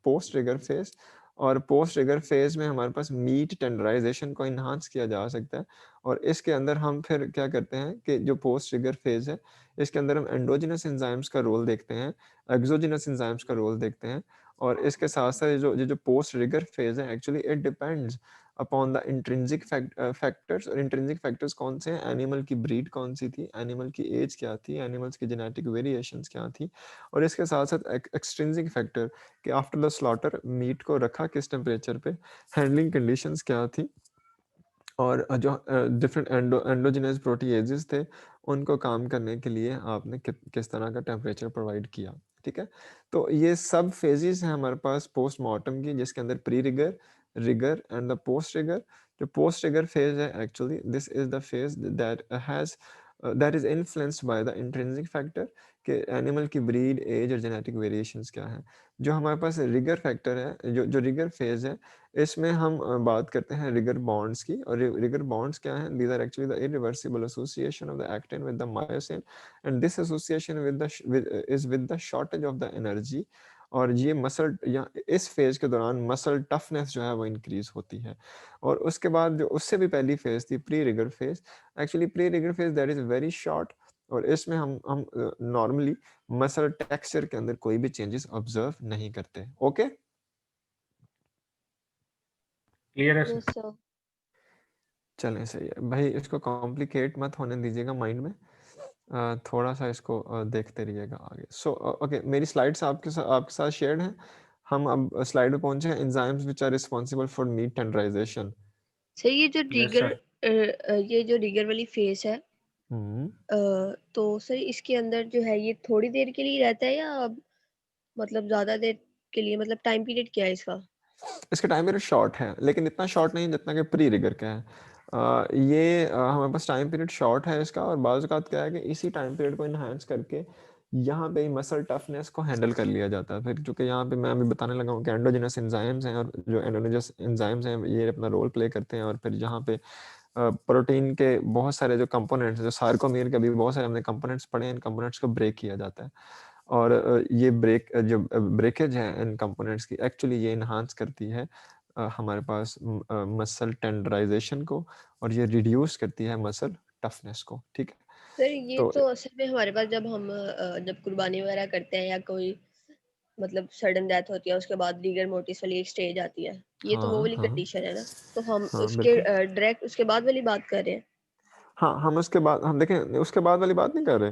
post rigor phase. और पोस्ट रिगर फेज में हमारे पास मीट टेंडराइजेशन को इन्हांस किया जा सकता है, और इसके अंदर हम फिर क्या करते हैं कि जो पोस्ट रिगर फेज है इसके अंदर हम एंडोजिनस एंजाइम्स का रोल देखते हैं, एक्सोजिनस एंजाइम्स का रोल देखते हैं। और इसके साथ साथ जो पोस्ट रिगर फेज है actually it depends upon the intrinsic factors. और इंट्रिंसिक फैक्टर्स कौन से हैं? एनिमल की ब्रीड कौन सी थी, एनिमल की एज क्या थी, एनिमल्स की जेनेटिक वेरिएशंस क्या थी, और इसके साथ साथ एक्सट्रिंसिक फैक्टर कि आफ्टर द स्लॉटर मीट को रखा किस टेम्परेचर पे, हैंडलिंग कंडीशंस क्या थी, और जो डिफरेंट एंडोजिनस प्रोटीएजेस थे उनको काम करने के लिए आपने किस तरह का टेम्परेचर प्रोवाइड किया, ठीक है। तो ये सब फेजेस हैं हमारे पास पोस्टमार्टम की, जिसके अंदर pre rigor, rigor and the post rigor. जो पोस्ट रिगर फेज है actually this is the phase that is influenced by the intrinsic factor कि एनिमल की ब्रीड, एज और जेनेटिक वेरिएशंस क्या है। जो हमारे पास रिगर फैक्टर है, जो रिगर फेज है, इसमें हम बात करते हैं रिगर बॉन्ड्स की। और रिगर बॉन्ड्स क्या हैं? These are actually the irreversible association of the actin with the myosin, and this association with the shortage of the energy. और ये मसल या इस फेज के दौरान मसल टफनेस जो है वो इंक्रीज होती है। और उसके बाद जो उससे भी पहली फेज थी pre rigor phase, actually pre rigor phase that is very short, और इसमें हम नॉर्मली मसल टेक्सचर के अंदर कोई भी चेंजेस ऑब्जर्व नहीं करते। ओके, क्लियर है यस सर? सर। चलें सही है भाई, इसको कॉम्प्लिकेट मत होने दीजिएगा माइंड में, थोड़ा सा इसको देखते रहिएगा आगे। सो ओके, मेरी स्लाइड्स आपके साथ शेयर्ड हैं। हम अब स्लाइड पे पहुंचे हैं, enzymes which are responsible for meat tenderization. Sir ये जो यस रिगर सर। ये जो रिगर वाली फेस है, तो सर इसके अंदर जो है ये थोड़ी देर के लिए रहता है या मतलब ज्यादा देर के लिए, मतलब टाइम पीरियड क्या है इसका? इसका टाइम पीरियड शॉर्ट है, लेकिन इतना शॉर्ट नहीं जितना कि प्री रिगर का है। हमारे पास टाइम पीरियड शॉर्ट है इसका, और बाज़ औक़ात क्या है कि इसी टाइम पीरियड को इन्हांस करके यहाँ पे मसल टफनेस को हैंडल कर लिया जाता है। फिर चूंकि यहाँ पे मैं अभी बताने लगा हूँ कि एंडोजिनस एंजाइम्स हैं, और जो एंडोजिनस एंजाइम्स हैं ये अपना रोल प्ले करते हैं। और फिर यहाँ पे प्रोटीन के बहुत सारे जो कंपोनेंट्स, जो सार्कोमेर के भी बहुत सारे हमने कंपोनेंट्स पढ़े हैं, इन कंपोनेंट्स को ब्रेक किया जाता है। और ये जो ब्रेकेज है इन कंपोनेंट्स की, एक्चुअली ये इन्हांस करती है हमारे पास मसल टेंडराइजेशन को, और ये रिड्यूस करती है मसल टफनेस को। ठीक है, सर ये तो तो असल में हमारे पास जब हम जब कुर्बानी वगैरह करते हैं या कोई मतलब सडन डेथ होती है उसके बाद लीगर मोर्टिस वाली एक स्टेज आती है, ये तो वो हाँ वाली हाँ कंडीशन है ना, तो हम हाँ उसके बिल्कुल, डायरेक्ट उसके बाद वाली बात कर रहे हैं। हाँ हम उसके बाद हम देखें, उसके बाद वाली बात नहीं कर रहे।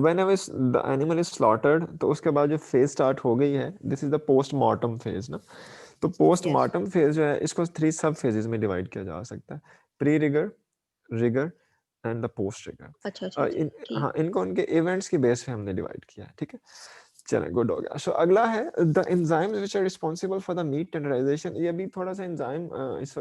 whenever the animal is slaughtered, तो उसके बाद जो फेज स्टार्ट हो गई है, this is the postmortem phase ना। तो पोस्टमार्टम फेज जो है इसको 3 सब फेजेस में डिवाइड किया जा सकता है, pre rigor, rigor and the post rigor. अच्छा अच्छा ठीक। हाँ, इनको उनके इवेंट्स की बेस पे हमने डिवाइड किया है। ठीक है, चलें, गुड हो गया। सो अगला है the enzymes which are responsible for the meat tenderization. ये भी थोड़ा सा एंजाइम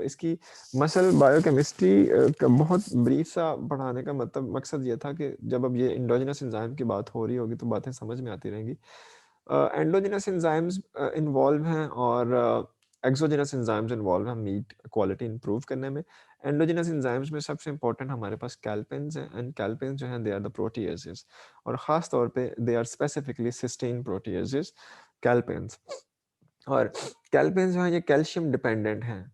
इसकी मसल बायोकेमिस्ट्री का बहुत ब्रीफ सा पढ़ाने का मतलब मकसद ये था कि जब अब ये एंडोजेनस एंजाइम की बात हो रही होगी तो बातें समझ में आती रहेंगी। एंडोजेनस एंजाइम्स इन्वॉल्व हैं और एक्सोजेनस एंजाइम्स इन्वॉल्व हैं मीट क्वालिटी इंप्रूव करने में। एंडोजेनस एंजाइम्स में सबसे इंपॉर्टेंट हमारे पास कैल्पेन्स हैं, एंड कैल्पेन्स जो हैं दे आर द प्रोटीएजेस, और ख़ास तौर पे they are specifically cysteine proteases calpains. और कैल्पेन्स जो हैं ये कैल्शियम डिपेंडेंट हैं,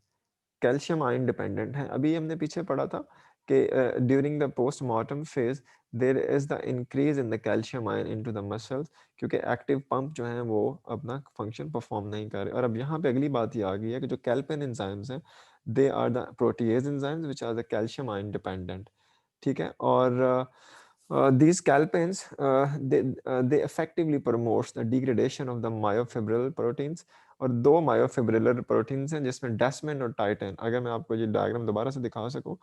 कैल्शियम आयन डिपेंडेंट हैं। अभी हमने पीछे पढ़ा था कि during the postmortem phase there is the increase in the calcium ion into the muscles, क्योंकि एक्टिव पंप जो हैं वो अपना फंक्शन परफॉर्म नहीं कर रहे। और अब यहाँ पे अगली बात ये आ गई है कि जो कैल्पेन एंजाइम्स हैं they are the protease enzymes which are the calcium ion dependent. ठीक है, और these calpains they effectively promotes the degradation of the myofibrillar proteins, और 2 मायोफिब्रिलर प्रोटीन्स हैं जिसमें डेस्मिन और टाइटिन। अगर मैं आपको ये डायग्राम दोबारा से दिखा सकूं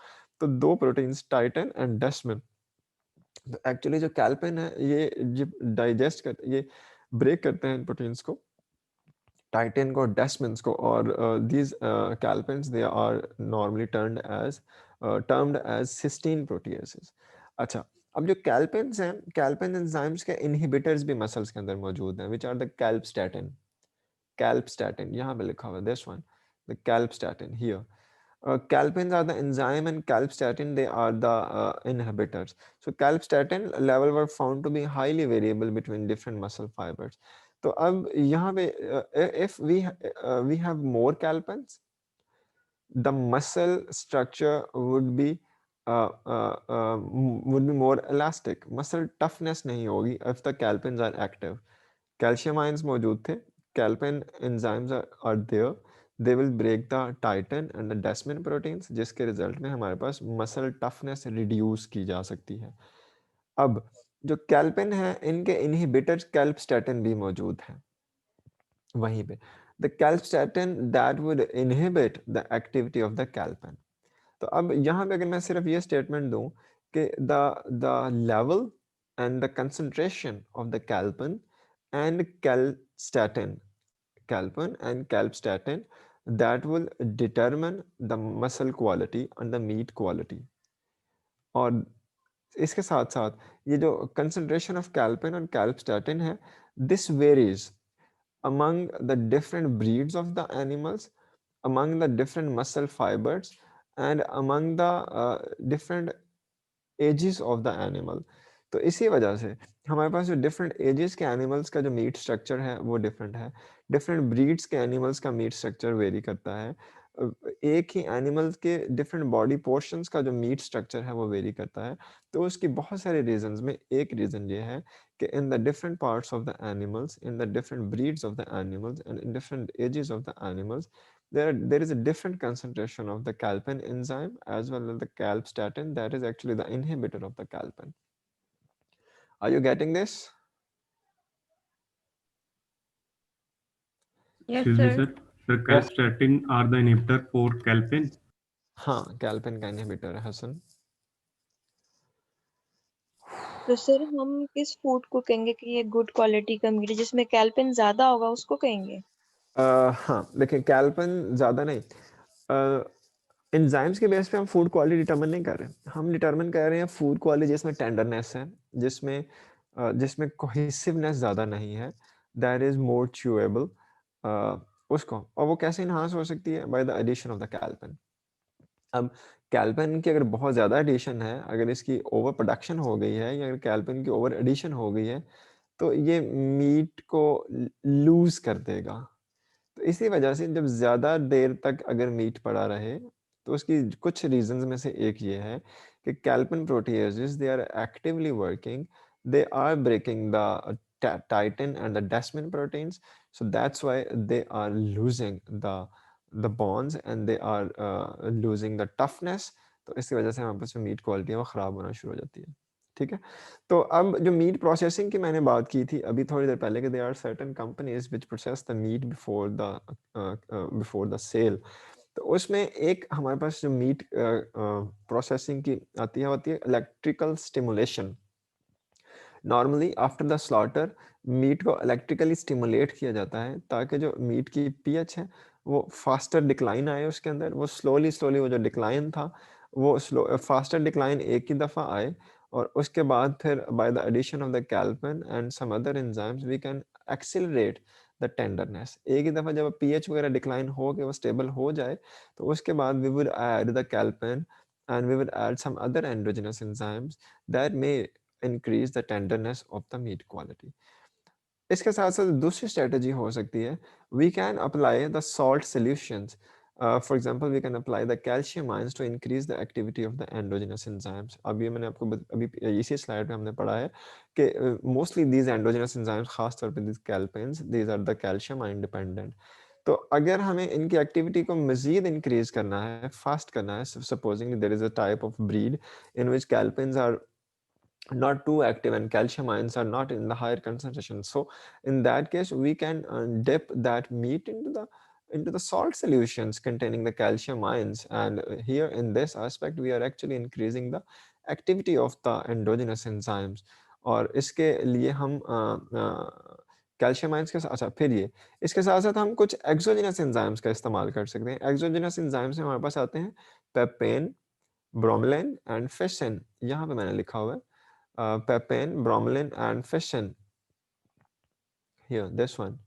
तो 2 प्रोटीन्स टाइटिन एंड डेस्मिन। तो एक्चुअली जो कैल्पेन है ये डाइजेस्ट कर, ये ब्रेक करते हैं इन प्रोटीन्स को, टाइटिन को, डेस्मिन्स को, और these calpains they are normally termed as cysteine proteases। अच्छा, अब जो कैल्पेन्स हैं, कैल्पेन एंजाइम्स के इनहिबिटर्स भी मसल्स के अंदर मौजूद हैं, which are the calpstatin। calpstatin यहाँ पे लिखा हुआ है, this one, the calpstatin here। Calpains are the enzyme and calpstatin they are the inhibitors। So calpstatin level were found to be highly variable between different muscle fibers। तो अब यहाँ पे if we have more calpains, the muscle structure would be more elastic, muscle toughness नहीं होगी if the calpains are active। Calcium ions मौजूद थे, कैल्पेन enzymes are there, they will break the titin and the desmin proteins, जिसके रिजल्ट में हमारे पास मसल टफनेस रिड्यूस की जा सकती है। अब जो कैल्पेन है इनके इनहिबिटर्स कैल्पस्टैटिन भी मौजूद हैं वहीं पे, the calpstatin that would inhibit the activity of the calpain। तो अब यहाँ पे अगर मैं सिर्फ ये स्टेटमेंट दूं कि the level and the concentration of the calpain and calpstatin that will determine the muscle quality and the meat quality। और इसके साथ साथ ये जो concentration of calpain और calpstatin है, this varies among the different breeds of the animals, among the different muscle fibers, and among the different ages of the animal. तो इसी वजह से हमारे पास जो डिफरेंट एजेस के एनिमल्स का जो मीट स्ट्रक्चर है वो डिफरेंट है, डिफरेंट ब्रीड्स के एनिमल्स का मीट स्ट्रक्चर वेरी करता है, एक ही एनिमल्स के डिफरेंट बॉडी पोर्शंस का जो मीट स्ट्रक्चर है वो वेरी करता है। तो उसकी बहुत सारे रीजंस में एक रीजन ये है कि in the different parts of the animals, in the different breeds of the animals and in different ages of the animals, there is a different concentration of the calpain enzyme as well as the calpstatin that is actually the inhibitor of the calpain। Are you getting this? Yes Excuse me, sir। sir. Sir, calpstatin are the inhibitor for calpain? हाँ, calpain का inhibitor है हसन। तो सर हम किस फूड को कहेंगे कि ये गुड क्वालिटी का मीट है, जिसमें कैल्पेन ज्यादा होगा उसको कहेंगे? हाँ देखिए, कैल्पेन ज्यादा नहीं, एंजाइम्स के बेस पे हम फूड क्वालिटी डिटरमिन नहीं कर रहे, हम डिटरमिन कर रहे हैं फूड क्वालिटी जिसमें टेंडरनेस है, जिसमें कोहेसिवनेस ज़्यादा नहीं है, दैट इज मोर च्यूएबल, उसको। और वो कैसे इन्हांस हो सकती है? By the addition of the calpain. अब कैल्पेन की अगर बहुत ज़्यादा एडिशन है, अगर इसकी ओवर प्रोडक्शन हो गई है या अगर कैल्पेन की ओवर एडिशन हो गई है, तो ये मीट को लूज कर देगा। तो इसी वजह से जब ज़्यादा देर तक अगर मीट पड़ा रहे तो उसकी कुछ रीजंस में से एक ये है कि calpain proteases they are actively working, they are breaking the titin and the desmin proteins, so that's why they are losing the bonds and they are losing the toughness। तो इसकी वजह से हमारे पास जो मीट क्वालिटी है वो ख़राब होना शुरू हो जाती है। ठीक है, तो अब जो मीट प्रोसेसिंग की मैंने बात की थी अभी थोड़ी देर पहले कि there are certain companies which process the meat before the sale। तो उसमें एक हमारे पास जो मीट प्रोसेसिंग की आती है होती है electrical stimulation. Normally after the slaughter meat को इलेक्ट्रिकली स्टिमुलेट किया जाता है ताकि जो मीट की पीएच है वो फास्टर डिक्लाइन आए उसके अंदर, वो स्लोली वो जो डिक्लाइन था वो फास्टर डिक्लाइन एक ही दफ़ा आए और उसके बाद फिर by the addition of the calpain and some other enzymes we can accelerate the tenderness. एक ही दफ़ा जब पीएच वगैरह डिक्लाइन हो के वो स्टेबल हो जाए तो उसके बाद we would add the calpain and we would add some other endogenous enzymes that may increase the tenderness of the meat quality। इसके साथ साथ दूसरी स्ट्रेटजी हो सकती है, we can apply the salt solutions। For example, we can apply the calcium ions to increase the activity of the endogenous enzymes। अब ये मैंने आपको अभी इसी स्लाइड पे हमने पढ़ा है कि mostly these endogenous enzymes, खास तौर पे these calpins, these are the calcium ion dependent। तो अगर हमें इनकी एक्टिविटी को मजीद इंक्रीज करना है, फास्ट करना है, supposingly there is a type of breed in which calpains are not too active and calcium ions are not in the higher concentration, so in that case we can dip that meat into the salt solutions containing the calcium ions, and here in this aspect we are actually increasing the activity of the endogenous enzymes। और इसके लिए हम कैल्शियम आयंस के साथ, अच्छा फिर ये इसके साथ साथ हम कुछ एक्सोजेनस एंजाइम्स का इस्तेमाल कर सकते हैं। एक्सोजेनस एंजाइम्स में हमारे पास आते हैं पेपेन, ब्रोमेलिन एंड फिशिन। यहाँ पे मैंने लिखा हुआ है papain, bromelain and ficin, here this one.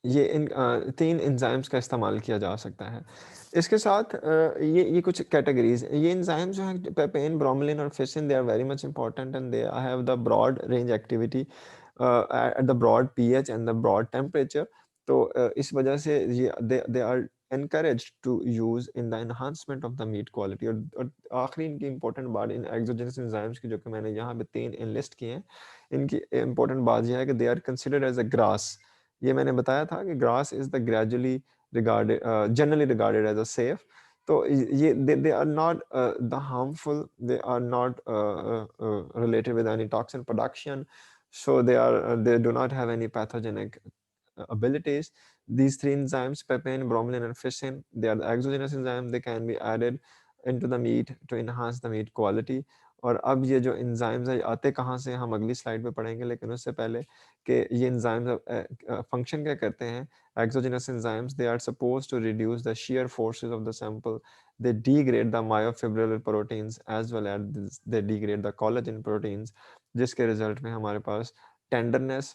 ये इन तीन एंजाइम्स का इस्तेमाल किया जा सकता है। इसके साथ ये कुछ कैटेगरीज, ये एंजाइम्स जो हैं पेपेन, ब्रोमेलिन और ficin, they are very much important and they have the broad range activity at the broad pH and the broad temperature. तो इस वजह से ये they are encouraged to use in the enhancement of the meat quality। और आखिरी इनकी इंपॉर्टेंट बात इन एक्सोजेनस एंजाइम्स की जो कि मैंने यहाँ पे 3 इनलिस्ट किए हैं, इनकी इंपॉर्टेंट बात यह है कि they are considered as a GRAS. ये मैंने बताया था कि GRAS is the gradually regarded generally regarded as a safe. तो ये they are not the harmful, they are not related with any toxin production, so they do not have any pathogenic abilities। These 3 enzymes, papain, bromelain and fisin, they are the exogenous enzyme, they can be added into the meat to enhance the meat quality। और अब ये जो enzymes है आते कहाँ से हम अगली स्लाइड पे पढ़ेंगे, लेकिन उससे पहले कि ये enzymes फंक्शन क्या करते हैं। exogenous enzymes, they are supposed to reduce the shear forces of the sample, they degrade the myofibrillar proteins as well as they degrade the collagen proteins, जिसके रिजल्ट में हमारे पास टेंडरनेस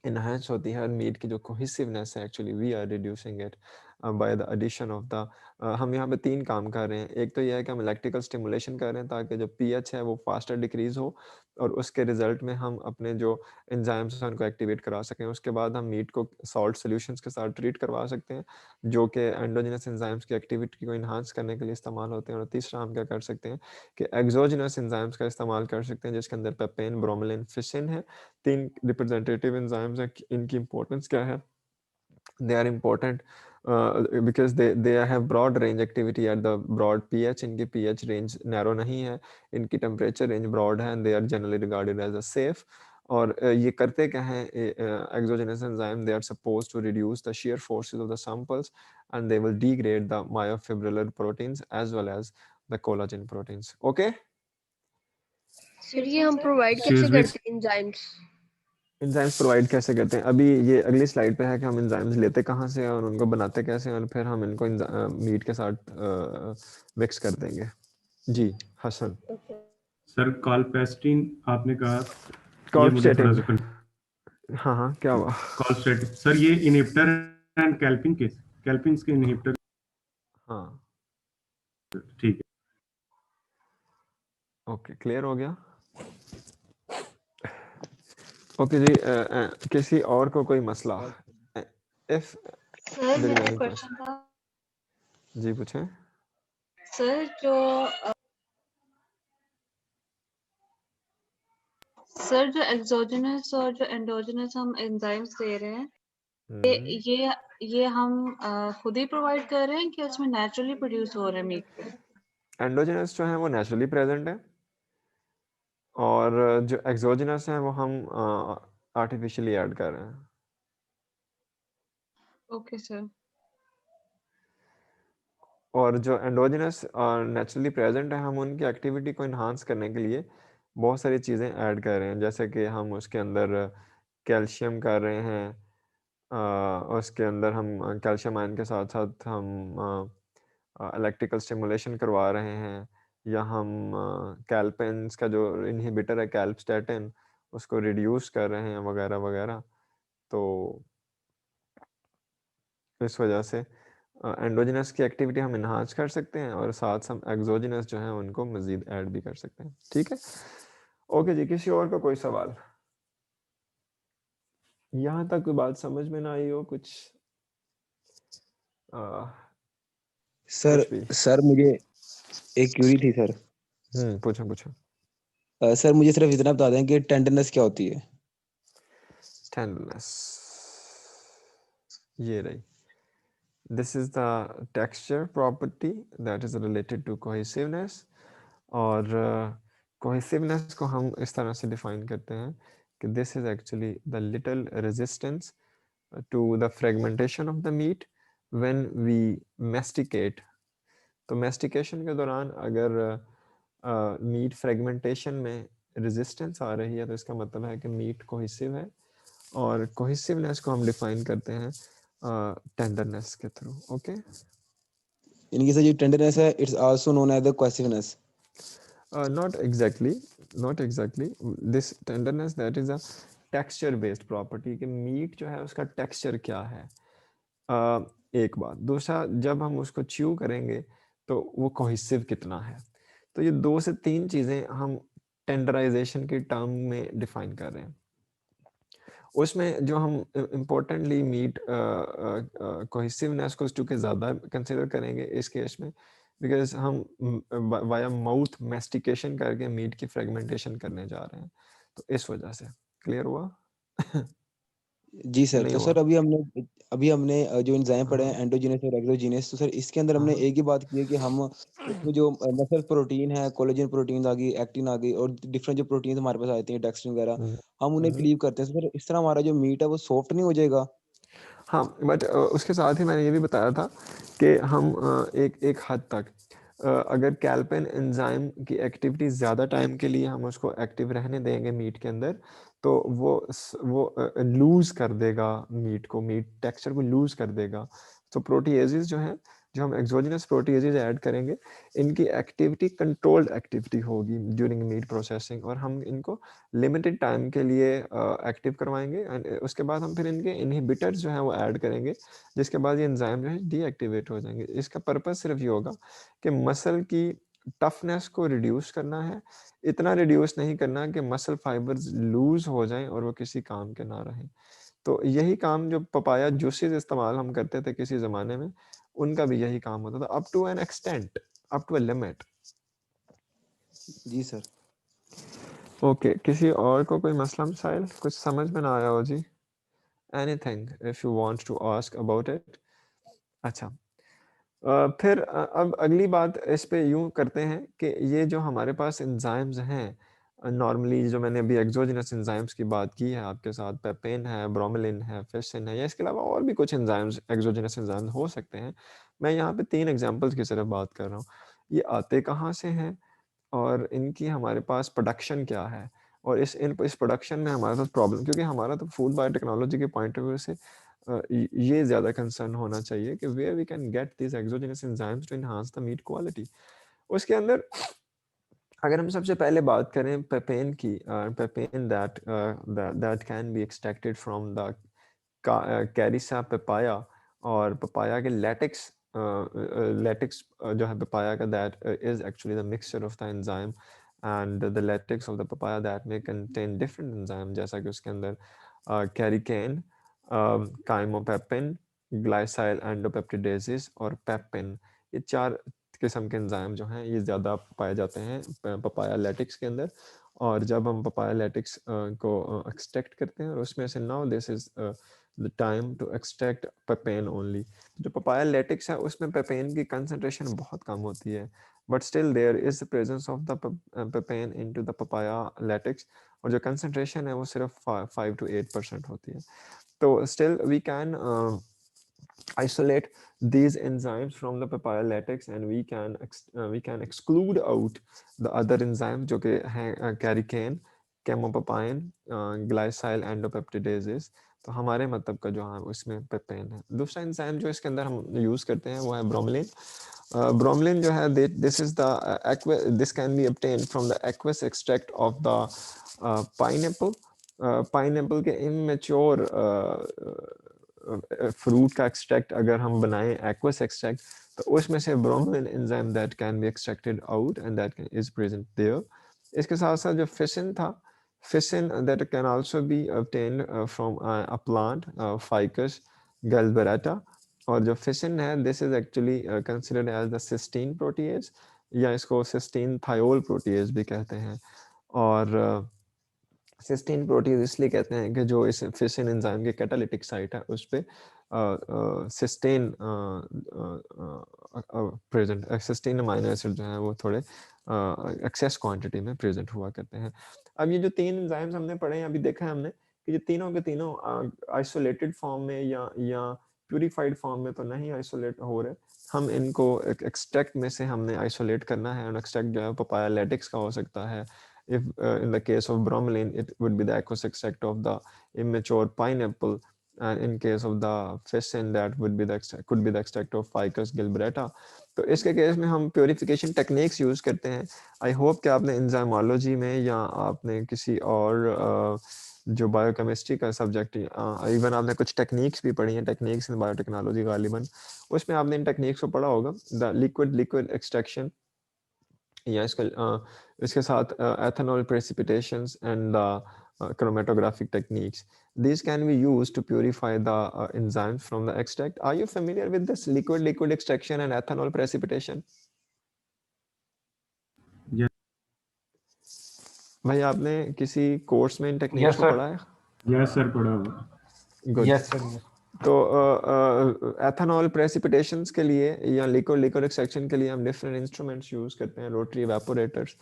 enhance होती है और मीट की जो कोहेसिवनेस है actually we are reducing it by the addition of the हम यहाँ पे 3 काम कर रहे हैं। एक तो यह है कि हम इलेक्ट्रिकल स्टिमुलेशन कर रहे हैं ताकि जो पीएच है वो फास्टर डिक्रीज हो और उसके रिजल्ट में हम अपने जो एंजाइम्स हैं उनको एक्टिवेट करा सकें। उसके बाद हम मीट को सॉल्ट सॉल्यूशंस के साथ ट्रीट करवा सकते हैं जो कि एंडोजेनस एंजाइम्स की एक्टिविटी को इन्हांस करने के लिए इस्तेमाल होते हैं। और तीसरा हम क्या कर सकते हैं कि एक्सोजेनस एंजाइम्स का इस्तेमाल कर सकते हैं जिसके अंदर पेपेन, ब्रोमेलिन, फिशिन है। 3 रिप्रेजेंटेटिव एंजाइम्स हैं। इनकी इंपॉर्टेंस क्या है? They are important because they have broad range activity at the broad pH। इनकी pH range narrow नहीं है, इनकी temperature range broad है and they are generally regarded as a safe। और ये करते क्या हैं exogenous enzyme, they are supposed to reduce the shear forces of the samples and they will degrade the myofibrillar proteins as well as the collagen proteins। Okay? Sir ये हम प्रोवाइड कैसे Excuse me, करते हैं एंजाइम्स? एंजाइम्स प्रोवाइड कैसे करते हैं, अभी ये अगली स्लाइड पे है कि हम एंजाइम्स लेते कहाँ से हैं और उनको बनाते कैसे हैं और फिर हम इनको मीट के साथ मिक्स कर देंगे। जी हसन। सर कॉलपेस्टिन आपने कहा, ये मुझे कॉल्पस्टेटिन, थोड़ा सा हाँ क्या हुआ? कॉलस्टेटिन सर, ये इनहिबिटर एंड कैल्पिन्स के इनहिबिटर। हाँ ठीक है, ओके क्लियर हो गया। ओके जी, किसी और को कोई मसला? इफ सर there is मेरा any क्वेश्चन question, था जी पूछें। सर जो एक्सोजेनस और जो एंडोजेनस हम एंजाइम्स दे रहे हैं ये हम खुद ही प्रोवाइड कर रहे हैं कि उसमें नेचुरली प्रोड्यूस हो रहे हैं मीट पे? एंडोजेनस जो है वो नेचुरली प्रेजेंट है, और जो एक्सोजेनस है वो हम आर्टिफिशियली ऐड कर रहे हैं। Okay sir. और जो एंडोजेनस नेचुरली प्रेजेंट है, हम उनकी एक्टिविटी को इन्हांस करने के लिए बहुत सारी चीज़ें ऐड कर रहे हैं, जैसे कि हम उसके अंदर कैल्शियम कर रहे हैं, उसके अंदर हम कैल्शियम आयन के साथ साथ हम इलेक्ट्रिकल स्टिमुलेशन करवा रहे हैं, या हम कैल्पेन्स का जो इनहिबिटर है कैल्पस्टैटिन उसको रिड्यूस कर रहे हैं वगैरह वगैरह। तो इस वजह से एंडोजेनस की एक्टिविटी हम इन्हांस कर सकते हैं, और साथ हम एक्सोजेनस जो है उनको मज़ीद ऐड भी कर सकते हैं। ठीक है, ओके जी, किसी और का कोई सवाल? यहाँ तक कोई बात समझ में ना आई हो कुछ? सर कुछ भी? सर मुझे एक क्यूरी थी सर। पूछो पूछो। सर मुझे सिर्फ इतना बता दें कि टेंडरनेस क्या होती है? टेंडरनेस ये रही, this is the texture property that is related to cohesiveness, और cohesiveness को हम इस तरह से define करते हैं कि this is actually the little resistance to the fragmentation of the meat when we masticate। तो mastication के दौरान अगर मीट फ्रेगमेंटेशन में रेजिस्टेंस आ रही है तो इसका मतलब है कि मीट कोहेसिव है, और कोहेसिवनेस को हम डिफाइन करते हैं टेंडरनेस के थ्रू। ओके, इनकी सर जो टेंडरनेस है it's also known as the cohesiveness. not exactly this tenderness, that is a texture based property कि मीट जो है उसका टेक्सचर क्या है। एक बात, दूसरा जब हम उसको च्यू करेंगे तो वो कोहेसिव कितना है। तो ये 2 से 3 चीज़ें हम टेंडराइजेशन के टर्म में डिफाइन कर रहे हैं। उसमें जो हम इम्पोर्टेंटली मीट कोहेसिवनेस को चूँकि ज़्यादा कंसिडर करेंगे इस केस में, बिकॉज हम वाया माउथ मैस्टिकेशन करके मीट की फ्रेगमेंटेशन करने जा रहे हैं, तो इस वजह से। क्लियर हुआ? जी सर। नहीं तो हुआ? सर अभी हमने जो एंजाइम पढ़े हैं हाँ एंडोजेनस और एक्सोजेनस, तो सर इसके अंदर हमने हाँ एक ही बात की है कि हम उसमें जो मसल प्रोटीन है, कोलेजन प्रोटीन आ गई, एक्टिन आ गई, और डिफरेंट जो प्रोटीन हमारे पास आते हैं डेक्स्ट्रिन वगैरह, हम उन्हें क्लीव करते हैं। तो सर इस तरह हमारा जो मीट है वो सॉफ्ट नहीं हो जाएगा? हाँ, बट उसके साथ ही मैंने ये भी बताया था कि हम एक हद तक अगर कैल्पेन एंजाइम की एक्टिविटी ज़्यादा टाइम के लिए हम उसको एक्टिव रहने देंगे मीट के अंदर, तो वो लूज़ कर देगा मीट को, मीट टेक्सचर को लूज़ कर देगा। तो प्रोटीएजेस जो हैं, जो हम एक्सोजेनस प्रोटीएजेस ऐड करेंगे, इनकी एक्टिविटी कंट्रोल्ड एक्टिविटी होगी ड्यूरिंग मीट प्रोसेसिंग, और हम इनको लिमिटेड टाइम के लिए एक्टिव करवाएंगे, एंड उसके बाद हम फिर इनके इनहिबिटर्स जो हैं वो ऐड करेंगे, जिसके बाद ये एंजाइम जो है डीएक्टिवेट हो जाएंगे। इसका पर्पस सिर्फ ये होगा कि मसल की टफनेस को रिड्यूस करना है, इतना रिड्यूस नहीं करना कि मसल फाइबर्स लूज हो जाएं और वो किसी काम के ना रहें। तो यही काम जो पपाया जूसेस इस्तेमाल हम करते थे किसी ज़माने में, उनका भी यही काम होता था, up to an extent, up to a limit. जी सर। ओके, किसी और को कोई मसला मसाइल कुछ समझ में ना आया हो जी? Anything if you want to ask about it. अच्छा, फिर अब अगली बात इस पे यूं करते हैं कि ये जो हमारे पास एंजाइम्स हैं, नॉर्मली जो मैंने अभी एक्सोजेनस एंजाइम्स की बात की है आपके साथ, पेपेन है, ब्रोमेलिन है, फिशिन है, या इसके अलावा और भी कुछ एंजाइम्स एक्सोजेनस एंजाइम्स हो सकते हैं। मैं यहाँ पे 3 एग्जांपल्स की सिर्फ बात कर रहा हूँ। ये आते कहाँ से हैं और इनकी हमारे पास प्रोडक्शन क्या है, और इस प्रोडक्शन में हमारे पास प्रॉब्लम, क्योंकि हमारा तो फूड बायोटेक्नोलॉजी के पॉइंट ऑफ व्यू से ये ज़्यादा कंसर्न होना चाहिए कि where we can get this exogenous enzymes to enhance the meat quality. उसके अंदर अगर हम सबसे पहले बात करें पेपेन की, पेपेन that can be extracted from the Carissa papaya, और पपाया के लेटेक्स जो है पपाया का, that is actually the mixture of the enzyme and the latex of the papaya that may contain different enzymes, जैसा कि उसके अंदर कैरिकेन, काइमोपेपिन, ग्लाइसाइल एंडोपेप्टिडेजेस और पेपिन, ये 4 किस्म के एंजाइम जो हैं ये ज़्यादा पाए जाते हैं पपाया लेटेक्स के अंदर। और जब हम पपाया लेटेक्स को एक्सट्रैक्ट करते हैं और उसमें से now this is the time to extract papain only. जो पपाया लेटेक्स है उसमें पेपेन की कंसंट्रेशन बहुत कम होती है, but still there is the presence of the papain into the papaya latex, और जो कंसंट्रेशन है वो सिर्फ 5 to 8% होती है। तो still we can isolate these enzymes from the papaya latex and we can exclude out the other enzymes जो कि हैं कैरिकेन, कैमोपेपाइन, ग्लाइसाइल एंडोपेप्टिडेजेस। तो हमारे मतलब का जो है उसमें पेपेन है। दूसरा एंजाइम जो इसके अंदर हम यूज करते हैं वो है ब्रोमेलिन। ब्रोमेलिन जो है this can be obtained from the aqueous extract of the pineapple। Pineapple के इमेच्योर फ्रूट का एक्सट्रैक्ट अगर हम बनाएं एक्वस एक्सट्रैक्ट, तो उसमें से bromelain enzyme that can be extracted out and that is present there. इसके साथ साथ जो फिसिन था, ficin that can also be obtained from a plant ficus glabrata. और जो फिसिन है this is actually considered as the cysteine protease, या इसको सिस्टीन थायोल प्रोटीएज भी कहते हैं। और सिस्टीन प्रोटीज इसलिए कहते हैं कि जो इस फिसिन एंजाइम के कैटालिटिक साइट है उस पे cysteine present, cysteine amino acid जो है वो थोड़े एक्सेस क्वांटिटी में प्रेजेंट हुआ करते हैं। अब ये जो 3 एंजाइम्स हमने पढ़े हैं, अभी देखा है हमने कि ये तीनों के तीनों आइसोलेटेड फॉर्म में या प्यूरिफाइड फॉर्म में तो नहीं आइसोलेट हो रहे। हम इनको एक्सट्रैक्ट में से हमने आइसोलेट करना है, और एक्सट्रैक्ट जो है पपाया लेटेक्स का हो सकता है। If in the case of bromelain, it would be the aqueous extract of the immature pineapple, and in case of the ficin, that would be could be the extract of Ficus gilberta। तो इसके केस में हम प्योरिफिकेशन टेक्निक्स यूज करते हैं। आई होप कि आपने एंजाइमोलॉजी में या आपने किसी और जो बायोकेमिस्ट्री का सब्जेक्ट, इवन आपने कुछ टेक्निक्स भी पढ़ी हैं, टेक्निक्स इन बायोटेक्नोलॉजी गालिबन, उसमें आपने इन टेक्निक्स को पढ़ा होगा। द लिक्विड एक्सट्रैक्शन, या इसके साथ ethanol precipitations and chromatographic techniques. These can be used to purify the enzymes from the extract. Are you familiar with this liquid extraction and ethanol precipitation? Yes. भाई आपने किसी कोर्स में इन टेक्निक्स को पढ़ा है? यस सर, पढ़ा हुआ। Good. Yes sir. तो एथेनॉल प्रेसिपिटेशंस के लिए या लिक्विड एक्सट्रैक्शन के लिए हम डिफरेंट इंस्ट्रूमेंट्स यूज करते हैं, rotary evaporators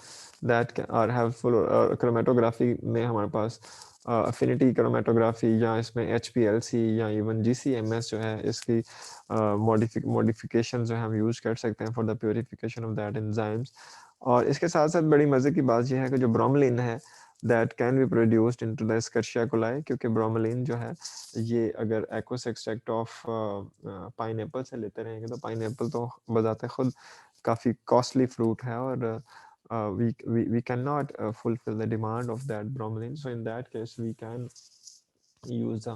that are helpful. Chromatography में हमारे पास अफिनिटी क्रोमेटोग्राफी, या इसमें HPLC या इवन GCMS जो है इसकी मॉडिफिकेशन जो है हम यूज कर सकते हैं for the purification of that enzymes. और इसके साथ साथ बड़ी मजे की बात यह है कि जो ब्रोमेलिन है that can be produced into the Escherichia coli, क्योंकि ब्रोमेलिन जो है ये अगर aqueous extract of पाइनएप्पल से लेते रहेंगे तो पाइनएप्पल तो बजाते खुद काफ़ी costly fruit है, और we cannot fulfill the demand of that bromelain. So in that case we can use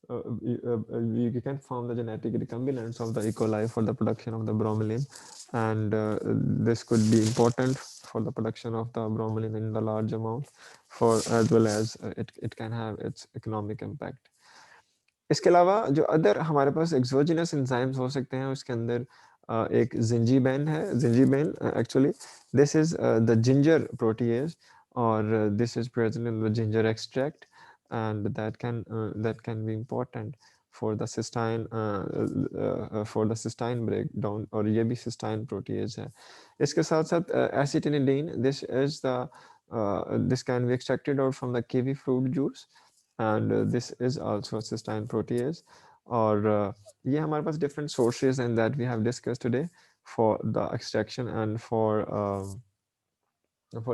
we can form the genetic recombinants of the E. coli for the production of the bromelain, and this could be important for the production of the bromelain in the large amount, for as well as it can have its economic impact. इसके अलावा जो अदर हमारे पास एक्सोजिनस एंजाइम्स हो सकते हैं उसके अंदर एक जिंजीबेन है। Zingibain actually this is the ginger protease, और this is present in the ginger extract, and that can be important for the cystine breakdown, और ये भी cystine protease है। इसके साथ साथ acetinidine, this can be extracted out from the kiwi fruit juice, and this is also cystine protease। और ये हमारे पास different sources and that we have discussed today for the extraction and for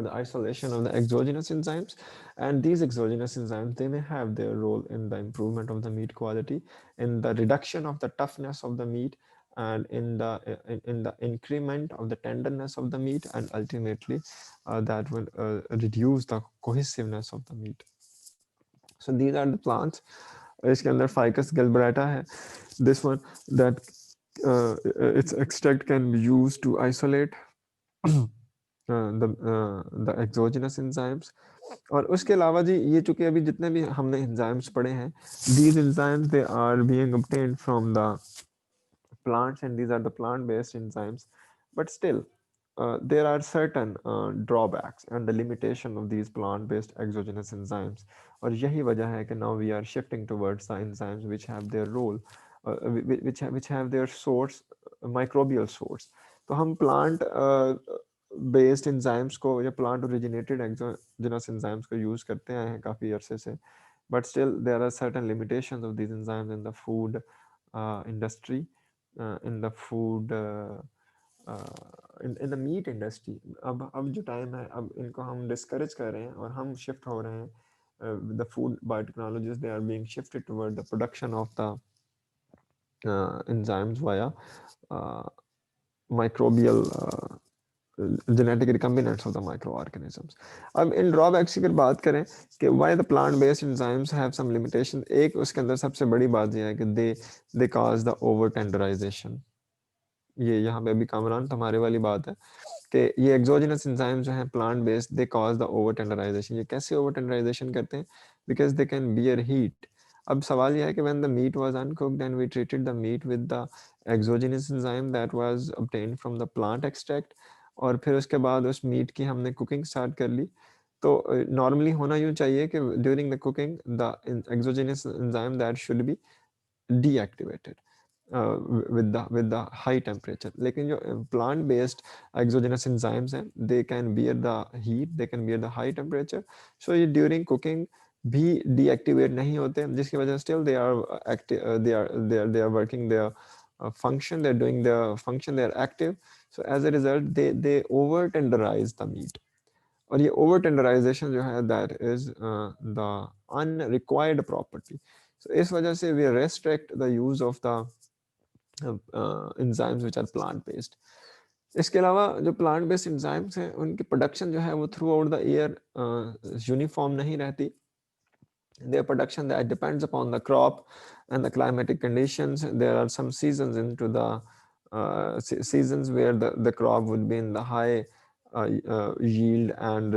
the isolation of the exogenous enzymes. And these exogenous enzymes, they may have their role in the improvement of the meat quality, in the reduction of the toughness of the meat, and in the increment of the tenderness of the meat, and ultimately that will reduce the cohesiveness of the meat. So these are the plants. इसके अंदर Ficus gilberta है, this one, that its extract can be used to isolate the exogenous enzymes. और उसके अलावा जी ये चूंकि अभी जितने भी हमने enzymes पढ़े हैं, these enzymes they are being obtained from the plants and these are the plant-based enzymes, but still there are certain drawbacks and the limitation of these plant-based exogenous enzymes. और यही वजह है कि now we are shifting towards the enzymes which have their role, which have their source, microbial source. तो हम plant based enzymes को या plant originated exogenous enzymes को use करते आए हैं काफ़ी अरसे से, but still there are certain limitations of these enzymes in the food industry, in the food in the meat industry. अब जो टाइम है अब इनको हम डिस्करेज कर रहे हैं और हम शिफ्ट हो रहे हैं, the food biotechnologists they are being shifted toward the production of the enzymes via microbial genetic recombinants of the microorganisms. अब इन drawbacks की अगर बात करें कि why the plant-based enzymes have some limitations, एक उसके अंदर सबसे बड़ी बात यह है कि they cause the over tenderization. ये यहाँ पे अभी कामरान तुम्हारे वाली बात है कि ये exogenous enzymes जो हैं plant based they cause the over tenderization. ये कैसे over tenderization करते हैं? Because they can bear heat. अब सवाल यह है कि when the meat was uncooked and we treated the meat with the exogenous enzyme that was obtained from the plant extract और फिर उसके बाद उस मीट की हमने कुकिंग स्टार्ट कर ली, तो नॉर्मली होना यूँ चाहिए कि during the cooking the exogenous enzyme that should be deactivated with the high temperature. लेकिन जो plant based exogenous enzymes हैं they can bear the heat, they can bear the high temperature, so ये during cooking भी deactivate नहीं होते, जिसकी वजह still they are active, they are working their function, they're doing their function, they're active, so as a result they over tenderize the meat. और ये over tenderization जो है that is the unrequired property. So इस वजह से we restrict the use of the enzymes which are plant based. इसके अलावा जो plant based enzymes हैं उनकी production जो है वो throughout the year uniform नहीं रहती. Their production that depends upon the crop and the climatic conditions. There are some seasons into the seasons where the crop would be in the high yield and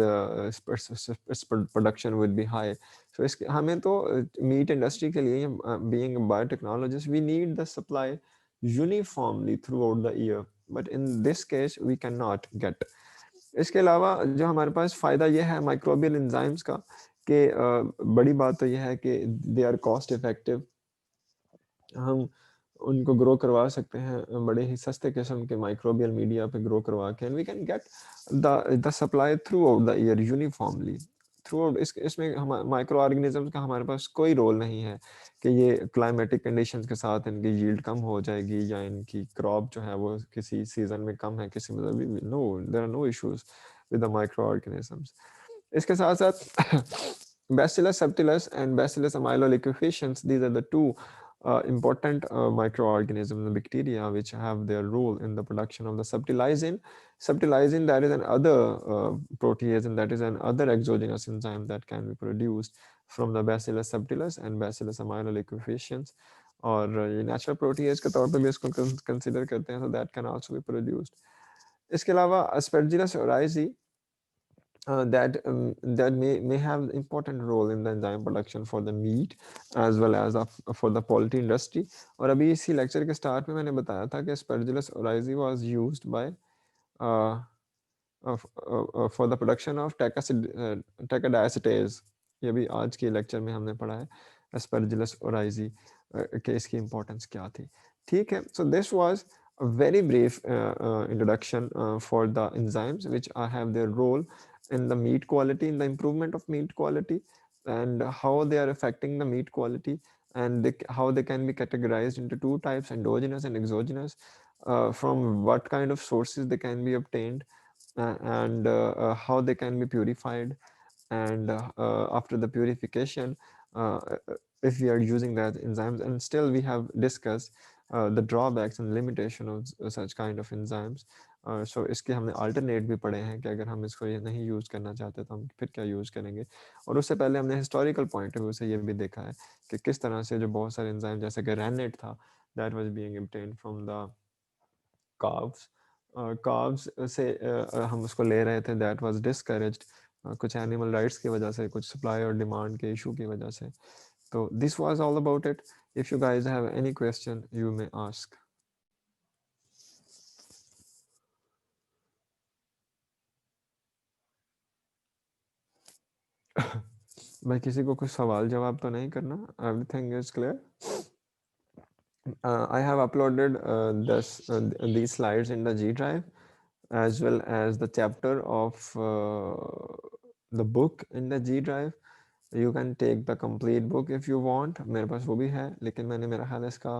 production would be high. So हमें तो meat industry के लिए being a biotechnologist we need the supply uniformly throughout the year, but in this case we cannot get. इसके अलावा जो हमारे पास फ़ायदा ये है माइक्रोबियल एंजाइम्स का कि बड़ी बात तो यह है कि दे आर कॉस्ट इफेक्टिव, हम उनको ग्रो करवा सकते हैं बड़े ही सस्ते किस्म के माइक्रोबियल मीडिया पे ग्रो करवा के, and we can get the supply throughout the year uniformly throughout. इसमें हम माइक्रो ऑर्गेनिजम्स का हमारे पास कोई रोल नहीं है कि ये क्लाइमेटिक कंडीशंस के साथ इनकी यील्ड कम हो जाएगी या इनकी क्रॉप जो है वो किसी सीजन में कम है, किसी मतलब no, there are no issues with the microorganisms. इसके साथ साथ Bacillus subtilis and Bacillus amelolecufaciens, these are the two important microorganisms, the bacteria, which have their role in the production of the subtilizin. Subtilizin, that is another protease and that is another exogenous enzyme that can be produced from the Bacillus subtilis and Bacillus amelolecufaciens. और ये natural protease के तौर पे भी इसको consider करते हैं, so that can also be produced. इसके अलावा Aspergillus oryzae that may have important role in the enzyme production for the meat as well as for the poultry industry. और अभी इसी lecture के start में मैंने बताया था कि Aspergillus oryzae was used by for the production of takadiacetase. ये भी आज के lecture में हमने पढ़ा है Aspergillus oryzae के इसकी importance क्या थी. ठीक है, so this was a very brief introduction for the enzymes which have their role in the meat quality, in the improvement of meat quality, and how they are affecting the meat quality, and how they can be categorized into two types, endogenous and exogenous, from what kind of sources they can be obtained, and how they can be purified, and after the purification, if we are using that enzymes, and still we have discussed the drawbacks and limitation of such kind of enzymes. So इसके हमने alternate भी पढ़े हैं कि अगर हम इसको ये नहीं यूज़ करना चाहते तो हम फिर क्या यूज़ करेंगे. और उससे पहले हमने historical point of view से ये भी देखा है कि किस तरह से जो बहुत सारे enzymes जैसे कि rennet था that was being obtained from the calves carbs से हम उसको ले रहे थे, दैट वाज डिस्करेज्ड कुछ एनिमल राइट्स की वजह से, कुछ सप्लाई और डिमांड के इशू की वजह से. तो this was all about it. If you guys have any question you may ask. भाई किसी को कुछ सवाल जवाब तो नहीं करना? Everything is clear? I have uploaded these slides in the G Drive, as well as the chapter of the book in the G Drive. You can take the complete book if you want. मेरे पास वो भी है, लेकिन मैंने मेरा ख्याल है इसका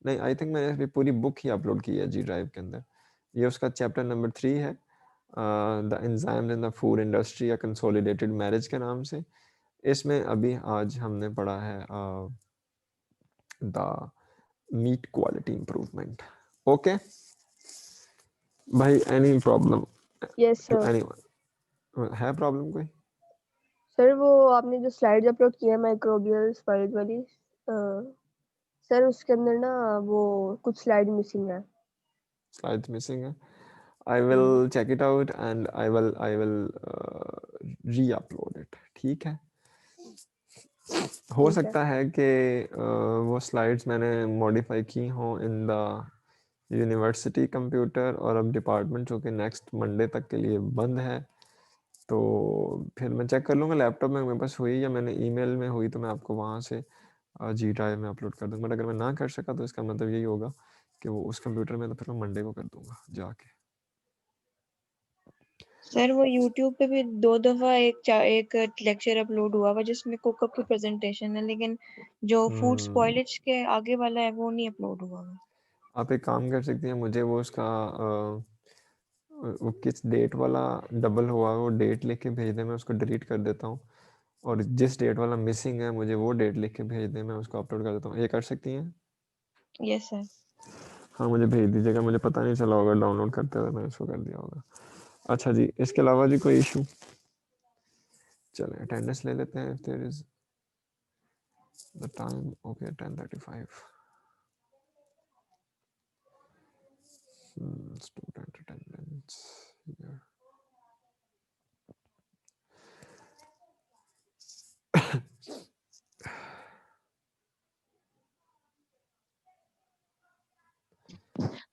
नहीं, आई थिंक मैंने अभी पूरी बुक ही अपलोड की है G Drive के अंदर. ये उसका चैप्टर नंबर 3 है, the enzymes in the food industry या कंसोलिडेटेड मैरिज के नाम से. इसमें अभी आज हमने पढ़ा है the meat quality improvement. Okay भाई, any problem yes to sir. anyone? है problem कोई? सर वो आपने जो स्लाइड्स अपलोड किया माइक्रोबियल स्पाइड वाली, सर उसके अंदर ना वो कुछ स्लाइड मिसिंग है. Slides missing है. I will check it out and I will re-upload it. ठीक है. हो ठीक है. सकता है कि वो स्लाइड्स मैंने मॉडिफाई की हों इन द यूनिवर्सिटी कंप्यूटर, और अब डिपार्टमेंट चूँकि नेक्स्ट मंडे तक के लिए बंद है, तो फिर मैं चेक कर लूँगा लैपटॉप में मेरे पास हुई या मैंने ईमेल में हुई, तो मैं आपको वहाँ से जी ड्राइव में अपलोड कर दूँगा. बट अगर मैं ना कर सका तो इसका मतलब यही होगा कि वो उस कंप्यूटर में, तो फिर मैं मंडे को कर दूँगा जाके. सर वो यूट्यूब पे भी 2 दफा एक लेक्चर अपलोड हुआ हुआ जिसमें कुकअप की प्रेजेंटेशन है, लेकिन जो फूड स्पॉइलेज के आगे वाला है वो नहीं अपलोड हुआ हुआ. आप एक काम कर सकती हैं, मुझे वो उसका वो किस डेट वाला डबल हुआ है वो डेट लिख के भेज दें, मैं उसको डिलीट कर देता हूँ. और जिस डेट वाला मिसिंग है मुझे वो डेट लिख के भेज दें, मैं उसको अपलोड कर देता हूँ. ये कर सकती हैं? Yes sir. हाँ मुझे भेज दीजिएगा, मुझे पता नहीं चला होगा डाउनलोड करते हुए मैंने उसको कर दिया होगा. अच्छा जी, इसके अलावा जी कोई इशू? चलें अटेंडेंस ले लेते हैं. There is the time, okay 10:35. Student attendance here.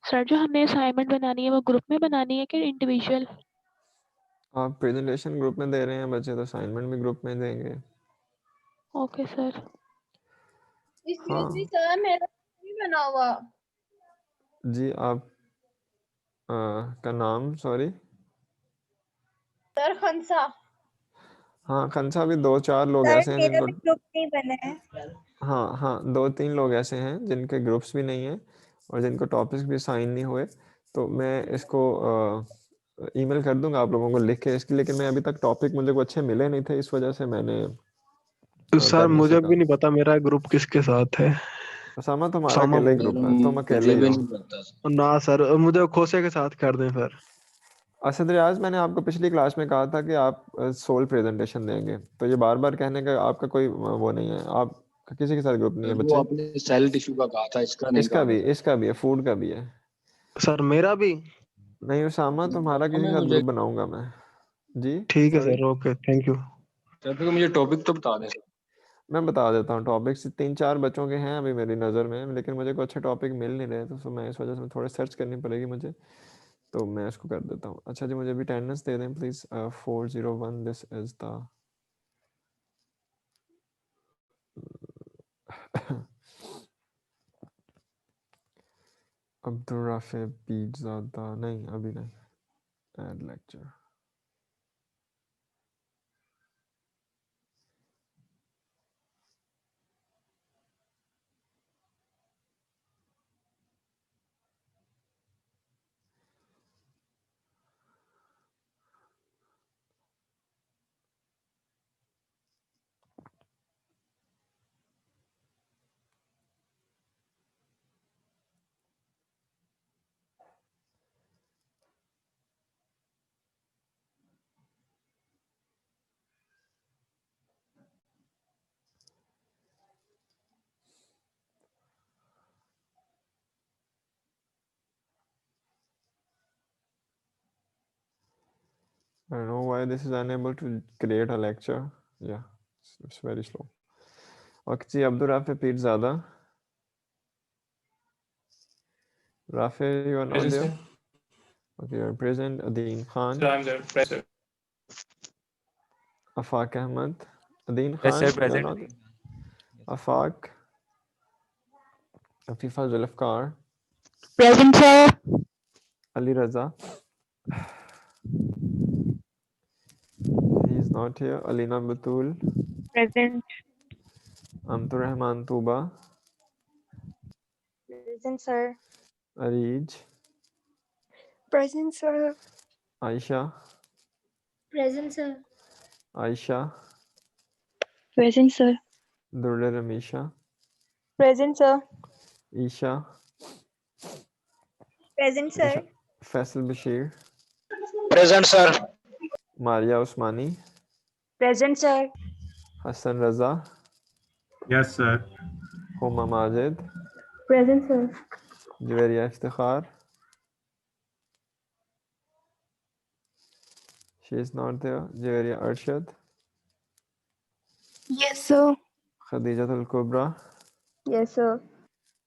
Sir जो हमें असाइनमेंट बनानी है वो ग्रुप में बनानी है कि इंडिविजुअल? आप प्रेजेंटेशन ग्रुप में दे रहे हैं बच्चे, तो असाइनमेंट भी ग्रुप में देंगे. Okay sir. हाँ सर मेरा नहीं बना हुआ. जी, आप का नाम सॉरी? सर खंसा. हाँ खंसा भी 2-4 लोग सर ऐसे हैं मेरा जिनको, भी ग्रुप नहीं बना है. हाँ हाँ 2-3 लोग ऐसे हैं जिनके ग्रुप्स भी नहीं हैं और जिनको टॉपिक्स भी साइन नहीं हुए. तो मैं इसको ईमेल कर दूंगा आप लोगों को लिख के इसकी, लेकिन मैं अभी तक टॉपिक मुझे को अच्छे मिले नहीं थे, इस वजह से मैंने सर कर नहीं मुझे सका. भी नहीं पता मेरा ग्रुप किसके साथ है. उसामा तुम्हारा सामा अकेला ही बोल ग्रुप है, तुम अकेले ही हो. ना सर, मुझे खोसे के साथ कर दें सर. असद रियाज, मैंने आपको पिछली क्लास में कहा था कि आप सोल प्रेजेंटेशन देंगे, तो ये बार बार कहने का आपका कोई वो नहीं है. आप किसी के साथ ग्रुप नहीं है वो बच्चे? आपने सेल टिश्यू का कहा था, इसका नहीं कहा था सर. इसका भी है, फूड का भी है. सर मेरा भी नहीं उसामा, तुम्हारा किसी के साथ मुझे ग्रुप बनाऊंगा मैं जी. ठीक है sorry, sir. Okay thank you. Sir फिर मुझे टॉपिक तो बता दें सर. मैं बता देता हूँ. टॉपिक्स 3-4 बच्चों के हैं अभी मेरी नज़र में, लेकिन मुझे कोई अच्छे टॉपिक मिल नहीं रहे, तो मैं इस वजह से थोड़े सर्च करनी पड़ेगी मुझे, तो मैं इसको कर देता हूँ. अच्छा जी, मुझे भी अटेंडेंस दे दें please. 401 this is the Abdul Rafe Pirzada, नहीं अभी नहीं. Add lecture. I don't know why this is unable to create a lecture. Yeah, it's very slow. Okay, ji Abdul Rafi Pirzada. Rafi, you are not there? Present. Okay, you are present. Adeen Khan. Sir, I'm there. Present. Afaq Ahmad. Adeen Yes, Khan, sir, you are present. not there. Afaq. Afifa Zulfkar. Present, sir. Ali Raza. He is not here. Alina Batul. Present. Amtur Rahman Tuba. Present, sir. Arij. Present, sir. Aisha. Present, sir. Aisha. Present, sir. Durle Ramisha. Present, sir. Isha. Present, sir. Faisal Bashir. Present, sir. Maria Usmani. Present, sir. Hassan Raza. Yes, sir. Homa Majid. Present, sir. Javeria Iftikhar. She is not there. Javeria Arshad. Yes, sir. Khadijatul Kubra. Yes, sir.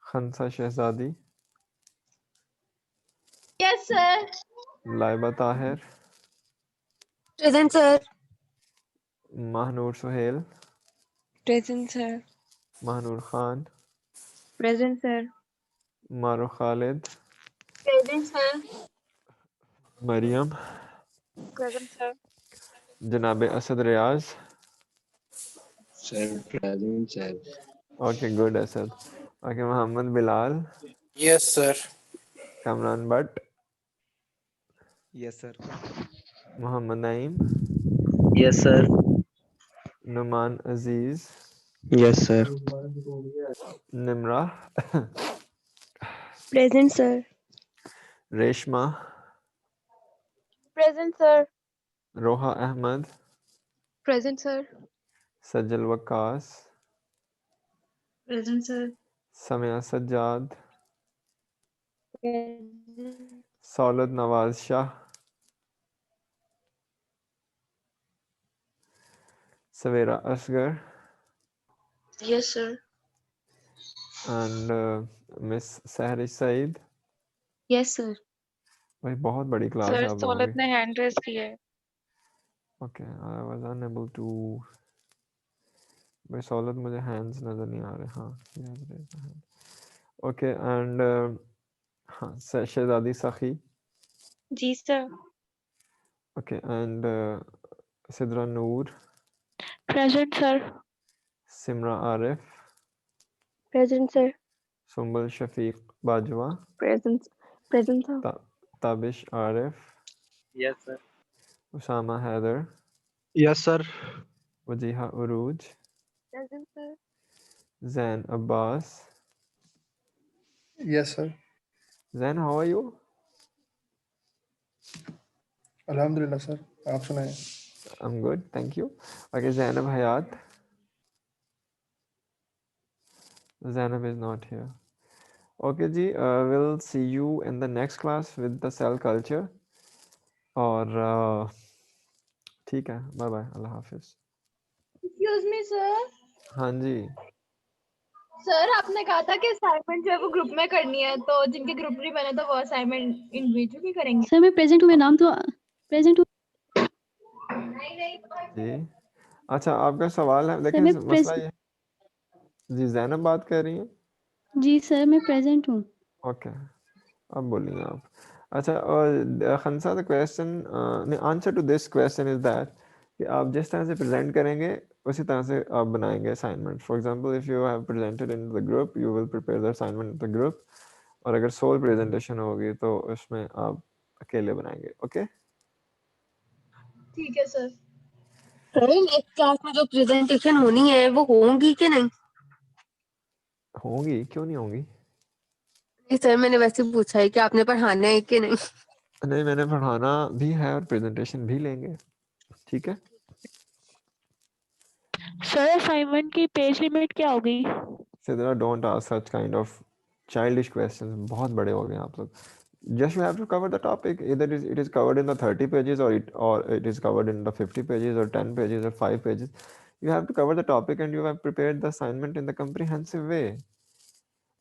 Khansa Shehzadi. Yes, sir. Laiba Tahir. Present, sir. Mahnoor Suhail. Present, sir. Mahnoor Khan. Present, sir. Maro Khalid. Present, sir. Mariam. Present, sir. Janabe Asad Riaz. Sir, present, sir. Okay, good Asad. Okay, Muhammad Bilal. Yes, sir. Kamran Butt. Yes, sir. Muhammad Naeem. Yes, sir. Numan Aziz. Yes, sir. Nimra. Present, sir. Reshma. Present, sir. Roha Ahmad. Present, sir. Sajjal Waqas. Present, sir. Samia Sajjad. Present. Saulad Nawaz Shah. Savera Asgar. Yes, sir. And Miss Sahri Said. Yes, sir. भाई बहुत बड़ी क्लास सर है आप लोगों सौलत की. ने हैंड रेस किया है. Okay, I was unable to. भाई सौलत मुझे hands नजर नहीं आ रहे. हाँ, he has raised a hand. Okay, and हाँ, शहजादी सखी. जी sir. Okay, and Sidra Noor. Present, sir. Simra Arif. Present, sir. Sumbul Shafiq Bajwa. Present. Present, sir. Tabish Arif. Yes, sir. Usama Haider. Yes, sir. Wajiha Uruj. Present, sir. Zain Abbas. Yes, sir. Zain, how are you? Alhamdulillah, sir. आप सुनाएं. I'm good, thank you. Okay, Zainab Hayat. Zainab is not here. Okay, ji, we'll see you in the next class with the cell culture. और ठीक है, bye bye, अल्लाह हाफिज. Excuse me, sir. हाँ जी. सर आपने कहा था कि असाइनमेंट जो है वो ग्रुप में करनी है, तो जिनके ग्रुप नहीं बने तो वो असाइनमेंट इंडिविजुअली करेंगे. सर मैं प्रेजेंट हूँ, मेरा नाम तो प्रेजेंट हूँ. जी, अच्छा आपका सवाल है. देखिए मसला ये. जी ज़ैनब बात कर रही हैं. जी सर मैं प्रेजेंट हूँ. ओके, अब बोलिए आप. अच्छा, और खंसा the question answer to this question is that कि आप जिस तरह से प्रेजेंट करेंगे उसी तरह से आप बनाएंगे assignment. For example if you have presented in the group you will prepare the assignment in the group, और अगर सोल प्रेजेंटेशन होगी तो उसमें आप अकेले बनाएंगे. ओके, ठीक है सर. एक क्लास में जो प्रेजेंटेशन होनी है वो होंगी कि नहीं? होंगी, क्यों नहीं होंगी? नहीं सर, मैंने वैसे पूछा है कि आपने पढ़ाना है कि नहीं. नहीं, मैंने पढ़ाना भी है और प्रेजेंटेशन भी लेंगे. ठीक है सर, असाइनमेंट की पेज लिमिट क्या होगी? Sidra, don't ask such kind of childish questions. बहुत बड़े हो गए आप लोग. just you have to cover the topic. Either it is covered in the 30 pages or it is covered in the 50 pages or 10 pages or 5 pages. You have to cover the topic and you have prepared the assignment in the comprehensive way.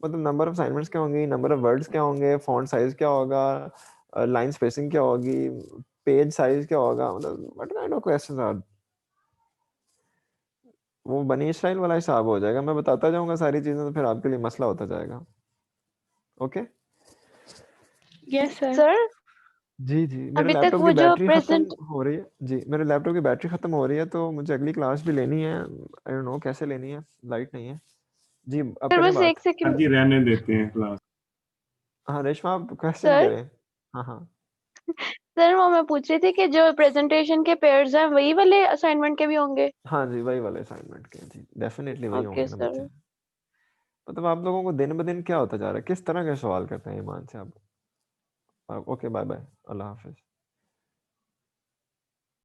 मतलब नंबर ऑफ असाइनमेंट्स क्या होंगे, नंबर ऑफ वर्ड्स क्या होंगे, फॉन्ट साइज क्या होगा, लाइन स्पेसिंग क्या होगी, पेज साइज क्या होगा, मतलब what kind of questions are, वो बनी स्टाइल वाला हिसाब हो जाएगा। मैं बताता जाऊंगा सारी चीजें तो फिर आपके लिए मसला होता जाएगा। Okay yes sir. सर जी जी, मेरे अभी तक लैपटॉप वो की जो बैटरी प्रेजेंट खत्म हो रही है जी, मेरे लैपटॉप की बैटरी खत्म हो रही है तो मुझे अगली क्लास भी लेनी है। आई डोंट नो कैसे लेनी है, लाइट नहीं है जी। अब सर करें बस बात। एक हाँ सेकंड जी, रहने देते हैं क्लास। हाँ रेशमा, आप क्वेश्चन सर करें। हाँ हाँ सर वो मैं पूछ रही थी कि जो प्रेजेंटेशन के पेयर्स हैं वही वाले असाइनमेंट के भी होंगे। हाँ जी, वही वाले असाइनमेंट के जी, डेफिनेटली वही होंगे ओके ना सर। बच्चे। मतलब आप लोगों को दिन ब दिन क्या होता जा रहा है, किस तरह के सवाल करते हैं ईमान से आप। ओके बाय बाय, अल्लाह हाफिज।